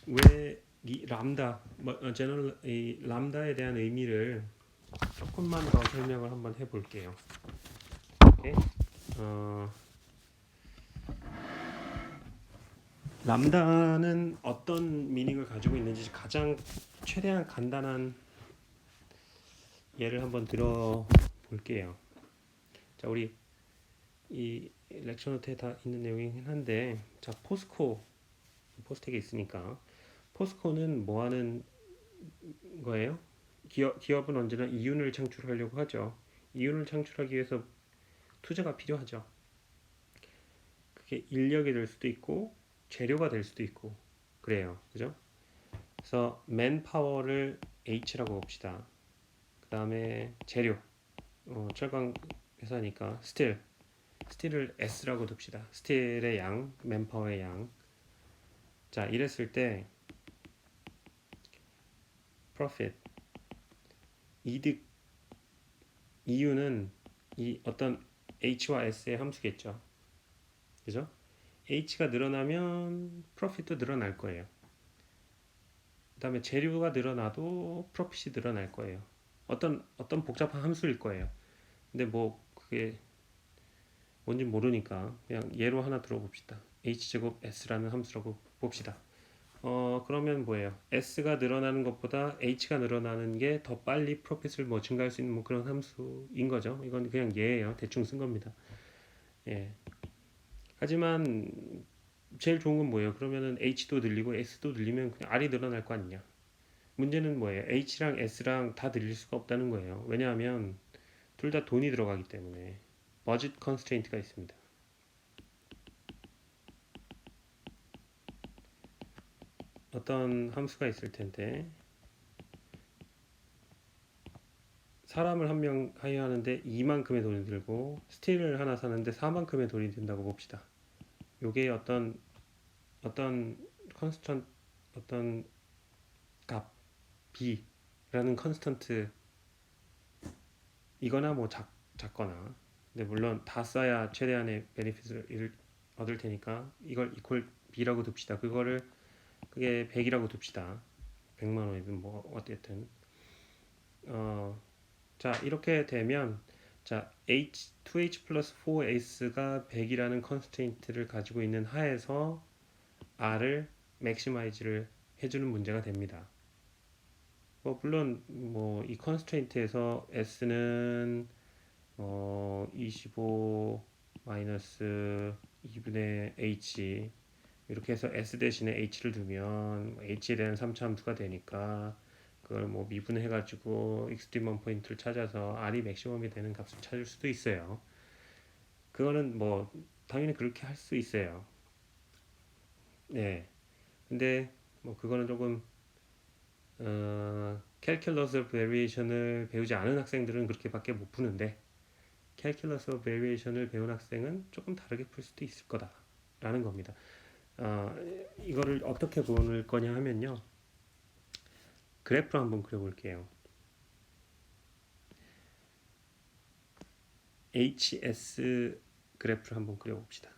왜 이 람다에 대한 의미를 조금만 더 설명을 한번 해볼게요. 오케이. 람다는 어떤 미닝을 가지고 있는지 가장 최대한 간단한 예를 한번 들어볼게요. 자, 우리 이 렉처 노트에 다 있는 내용이긴 한데, 자, 포스텍에 있으니까 포스코는 뭐 하는 거예요? 기업은 언제나 이윤을 창출하려고 하죠. 이윤을 창출하기 위해서 투자가 필요하죠. 그게 인력이 될 수도 있고 재료가 될 수도 있고 그래요. 그죠? 그래서 맨파워를 H라고 봅시다. 그 다음에 재료, 철강 회사니까 스틸을 S라고 둡시다. 스틸의 양, 맨파워의 양. 자, 이랬을 때 profit, 이득, 이유는 이 어떤 H와 S의 함수겠죠. 그죠? H가 늘어나면 profit도 늘어날 거예요. 그 다음에 재료가 늘어나도 profit이 늘어날 거예요. 어떤 복잡한 함수일 거예요. 근데 뭐 그게 뭔지 모르니까 그냥 예로 하나 들어봅시다. H제곱 S라는 함수라고 봅시다. 그러면 뭐예요? S가 늘어나는 것보다 H가 늘어나는 게 더 빨리 프로핏을 뭐 증가할 수 있는 뭐 그런 함수인 거죠. 이건 그냥 예예요. 대충 쓴 겁니다. 예. 하지만 제일 좋은 건 뭐예요? 그러면은 H도 늘리고 S도 늘리면 그냥 R이 늘어날 거 아니냐. 문제는 뭐예요? H랑 S랑 다 늘릴 수가 없다는 거예요. 왜냐하면 둘 다 돈이 들어가기 때문에 버짓 컨스트레인트가 있습니다. 어떤 함수가 있을 텐데 사람을 한 명 하여하는데 2만큼의 돈이 들고 스틸을 하나 사는데 4만큼의 돈이 든다고 봅시다. 요게 어떤 컨스턴트 어떤 값 B라는 컨스턴트 이거나 뭐 작거나 근데 물론 다 써야 최대한의 베네핏을 얻을 테니까 이걸 이퀄 B라고 둡시다. 그게 100이라고 둡시다. 100만 원이든 뭐 어쨌든 자 이렇게 되면 자2H 플러스 4S가 100이라는 컨스트레인트를 가지고 있는 하에서 R을 맥시마이즈를 해주는 문제가 됩니다. 뭐 물론 뭐 이 컨스트레인트에서 S는 25 마이너스 2분의 H 이렇게 해서 S 대신에 H를 두면 H에 대한 3차 함수가 되니까 그걸 뭐 미분해 가지고 익스트리먼 포인트를 찾아서 R이 맥시멈이 되는 값을 찾을 수도 있어요. 그거는 뭐 당연히 그렇게 할 수 있어요. 네. 근데 뭐 그거는 조금 calculus of variation을 배우지 않은 학생들은 그렇게밖에 못 푸는데 calculus of variation을 배운 학생은 조금 다르게 풀 수도 있을 거다라는 겁니다. 이거를 어떻게 보는 거냐 하면요. 그래프로 한번 그려볼게요. HS 그래프를 한번 그려봅시다.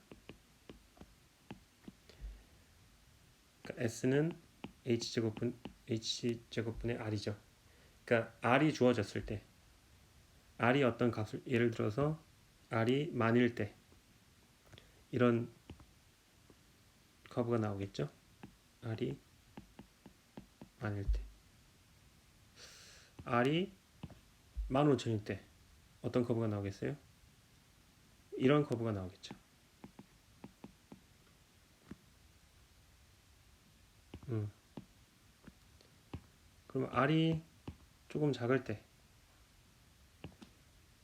그러니까 S는 H제곱분의 R이죠. 그러니까 R이 주어졌을 때 R이 어떤 값을 예를 들어서 R이 만일 때 이런 커브가 나오겠죠. R이 만일 때 R이 15,000일 때 어떤 커브가 나오겠어요? 이런 커브가 나오겠죠. 그럼 R이 조금 작을 때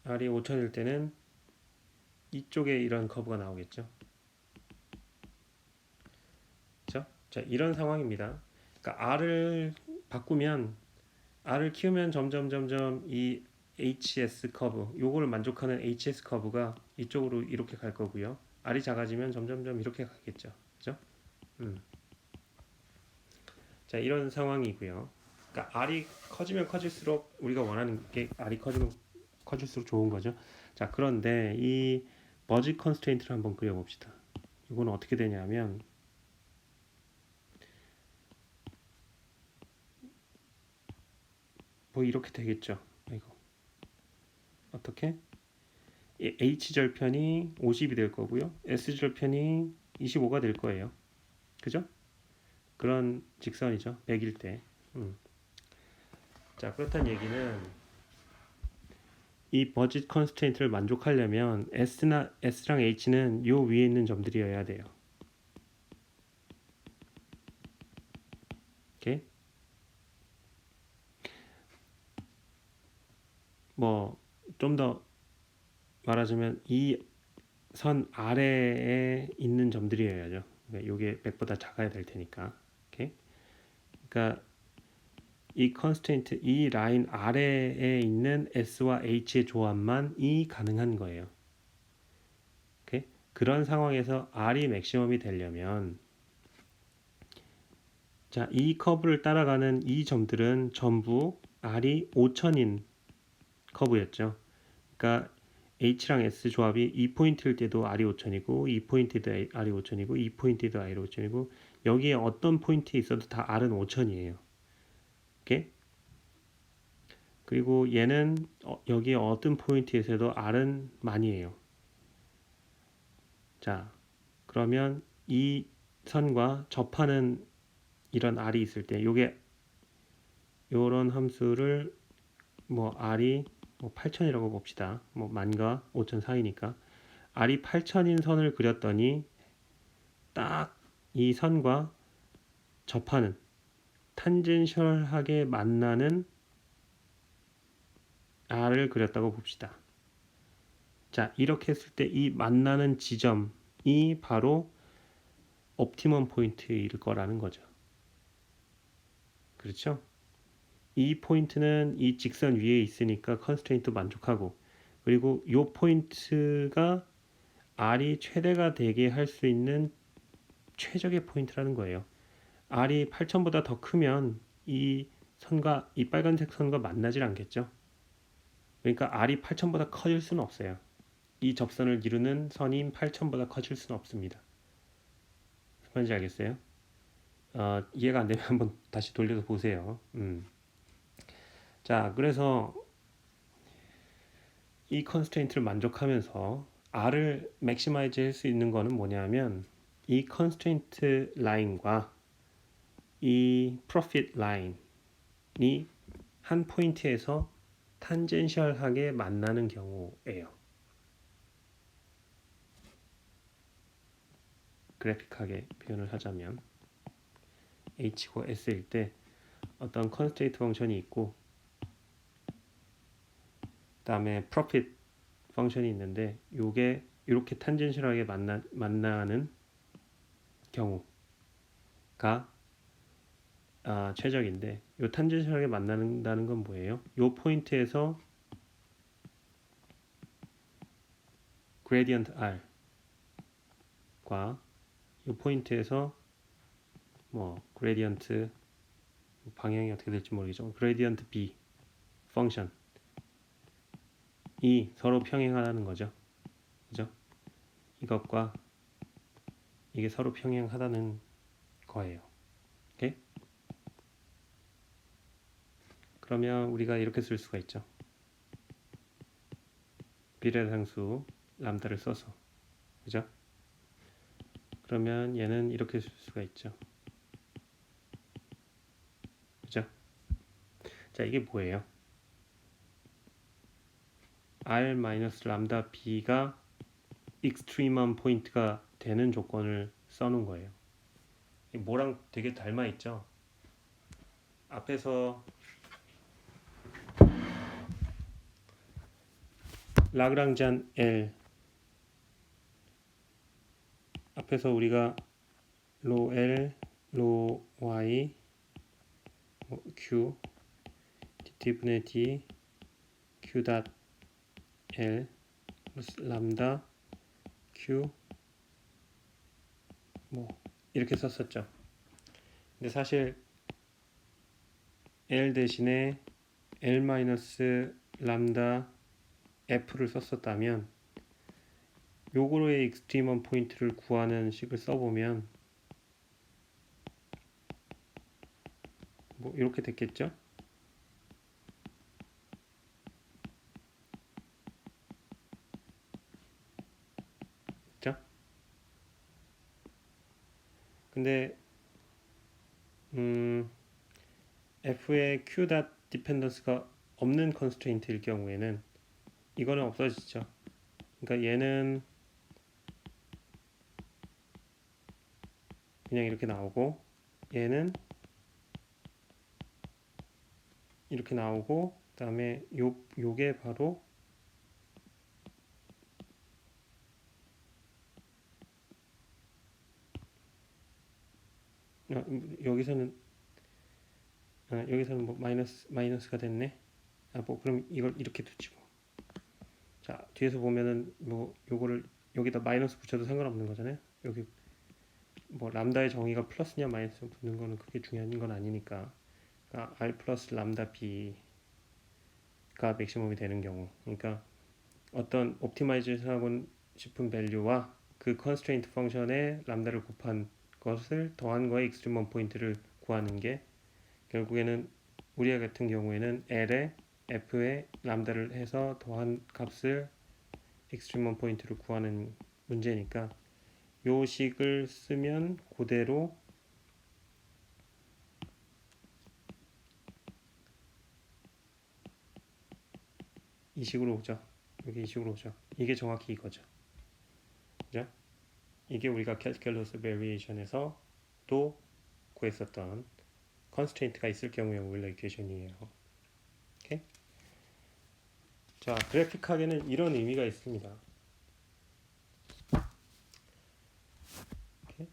R이 5,000일 때는 이쪽에 이런 커브가 나오겠죠. 그렇죠? 자, 이런 상황입니다. 그러니까 R을 키우면 점점 이 HS 커브, 요거를 만족하는 HS 커브가 이쪽으로 이렇게 갈 거고요. R이 작아지면 점점 이렇게 가겠죠. 그죠? 자, 이런 상황이고요. 그러니까 R이 커지면 커질수록 우리가 원하는 게 R이 커지면 커질수록 좋은 거죠. 자, 그런데 이 버짓 컨스트레인트를 한번 그려봅시다. 이건 어떻게 되냐면 뭐 이렇게 되겠죠. 이거 어떻게? H절편이 50이 될 거고요. S절편이 25가 될 거예요. 그죠? 그런 직선이죠. 100일 때. 자, 그렇다는 얘기는 이 버짓 컨스트레인트를 만족하려면 S랑 H는 요 위에 있는 점들이어야 돼요. 오케이? 뭐 좀 더 말하자면 이 선 아래에 있는 점들이어야죠. 그러니까 요게 100보다 작아야 될 테니까. 오케이? 그러니까 이 컨스트레인트, 이 라인 아래에 있는 S와 H의 조합만이 가능한 거예요. 오케이? 그런 상황에서 R이 맥시멈이 되려면 자, 이 커브를 따라가는 이 점들은 전부 R이 5000인 커브였죠. 그러니까 H랑 S 조합이 2포인트일 때도 R이 5000이고 2포인트에도 R이 5000이고 2포인트에도 R이 5000이고 여기에 어떤 포인트에 있어도 다 R은 5000이에요. 오케이? 그리고 얘는 여기에 어떤 포인트에서도 R은 만이에요. 자, 그러면 이 선과 접하는 이런 R이 있을 때 요게 요런 함수를 뭐 R이 뭐 8000이라고 봅시다. 뭐 만과 5000 사이니까 R이 8000인 선을 그렸더니 딱 이 선과 접하는 탄젠셜하게 만나는 R을 그렸다고 봅시다. 자, 이렇게 했을 때 이 만나는 지점이 바로 옵티멈 포인트일 거라는 거죠. 그렇죠? 이 포인트는 이 직선 위에 있으니까 컨스트레인트 만족하고 그리고 이 포인트가 R이 최대가 되게 할 수 있는 최적의 포인트라는 거예요. R이 8000보다 더 크면 이 선과 이 빨간색 선과 만나질 않겠죠. 그러니까 R이 8000보다 커질 수는 없어요. 이 접선을 이루는 선이 8000보다 커질 수는 없습니다. 무슨 말인지 알겠어요? 이해가 안 되면 한번 다시 돌려서 보세요. 자, 그래서 이 컨스트레인트를 만족하면서 R을 맥시마이즈 할 수 있는 거는 뭐냐면 이 컨스트레인트 라인과 이 프로핏 라인이 한 포인트에서 탄젠셜하게 만나는 경우예요. 그래픽하게 표현을 하자면 H고 S일 때 어떤 컨스트레인트 펑션이 있고 그 다음에 profit 펑션이 있는데 요게 이렇게 탄젠셜하게 만나는 경우가 최적인데 요 탄젠셜하게 만난다는 건 뭐예요? 요 포인트에서 gradient R과 요 포인트에서 뭐 gradient 방향이 어떻게 될지 모르겠지만 gradient B 펑션이 서로 평행하다는 거죠. 그죠? 이것과 이게 서로 평행하다는 거예요. 오케이? 그러면 우리가 이렇게 쓸 수가 있죠. 비례상수 람다를 써서 그죠? 그러면 얘는 이렇게 쓸 수가 있죠. 그죠? 자, 이게 뭐예요? R-람다 B가 익스트림한 포인트가 되는 조건을 써놓은 거예요. 뭐랑 되게 닮아 있죠? 앞에서 라그랑잔 L 앞에서 우리가 로 L, 로 Y, Q, D분의 D, Q 닷 L 플러스 람다 Q 뭐 이렇게 썼었죠. 근데 사실 L 대신에 L 마이너스 람다 F를 썼었다면 요거로의 익스트리먼 포인트를 구하는 식을 써보면 뭐 이렇게 됐겠죠? 근데 f의 q 닷 디펜던스가 없는 컨스트레인트일 경우에는 이거는 없어지죠. 그러니까 얘는 그냥 이렇게 나오고 얘는 이렇게 나오고 그다음에 요게 바로 여기서는 뭐 마이너스가 됐네. 뭐 그럼 이걸 이렇게 두지 뭐. 자, 뒤에서 보면은 뭐 요거를 여기다 마이너스 붙여도 상관없는 거잖아요. 여기 뭐 람다의 정의가 플러스냐 마이너스 붙는 거는 그게 중요한 건 아니니까. 그러니까 r 플러스 람다 b가 맥시멈이 되는 경우, 그러니까 어떤 옵티마이제이션 하고 싶은 밸류와 그 컨스트레인트 펑션에 람다를 곱한 것을 더한 거의 익스트리먼 포인트를 구하는 게 결국에는 우리 같은 경우에는 L에 F에 람다를 해서 더한 값을 익스트리먼 포인트를 구하는 문제니까 요 식을 쓰면 그대로 이 식으로 오죠. 여기 이 식으로 오죠. 이게 정확히 이거죠. 그죠? 이게 우리가 캘큘러스 베리에이션에서 또 구했었던 컨스트레인트가 있을 경우의 오일러 이퀘이션이에요. 오케이? 자, 그래픽하게는 이런 의미가 있습니다. 오케이?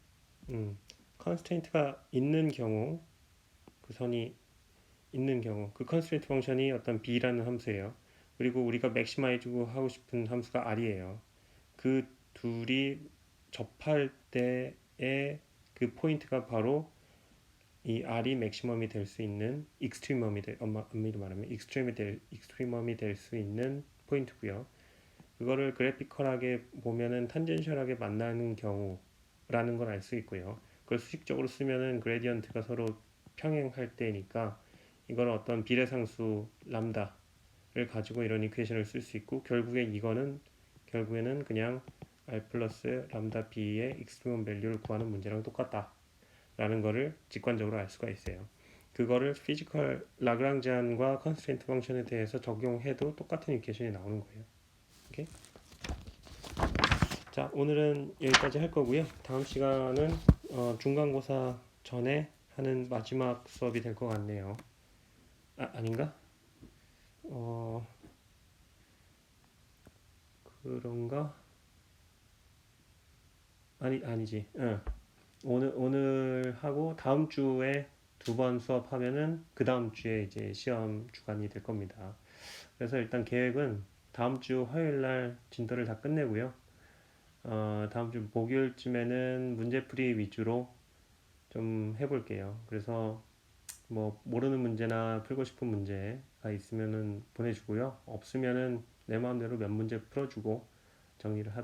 컨스트레인트가 있는 경우, 그 선이 있는 경우, 그 컨스트레인트 펑션이 어떤 b라는 함수예요. 그리고 우리가 맥시마이즈 하고 싶은 함수가 r이에요. 그 둘이 접할 때의 그 포인트가 바로 이 r이 맥시멈이 될 수 있는 엄밀히 말하면 익스트리멈이 될 수 있는 포인트고요. 그거를 그래피컬하게 보면은 탄젠셜하게 만나는 경우라는 걸 알 수 있고요. 그걸 수식적으로 쓰면은 그레디언트가 서로 평행할 때니까 이걸 어떤 비례상수 람다를 가지고 이런 이퀘이션을 쓸 수 있고 결국에는 그냥 r 플러스 람다 b의 익스트리먼 밸류를 구하는 문제랑 똑같다라는 거를 직관적으로 알 수가 있어요. 그거를 피지컬 라그랑지안과 컨스트레인트 펑션에 대해서 적용해도 똑같은 이퀘이션이 나오는 거예요. 오케이? 자, 오늘은 여기까지 할 거고요. 다음 시간은 중간고사 전에 하는 마지막 수업이 될 것 같네요. 아닌가? 그런가? 아니지. 오늘 하고 다음 주에 두 번 수업하면은 그 다음 주에 이제 시험 주간이 될 겁니다. 그래서 일단 계획은 다음 주 화요일 날 진도를 다 끝내고요. 다음 주 목요일쯤에는 문제풀이 위주로 좀 해볼게요. 그래서 뭐 모르는 문제나 풀고 싶은 문제가 있으면은 보내주고요. 없으면은 내 마음대로 몇 문제 풀어주고 정리를 하도록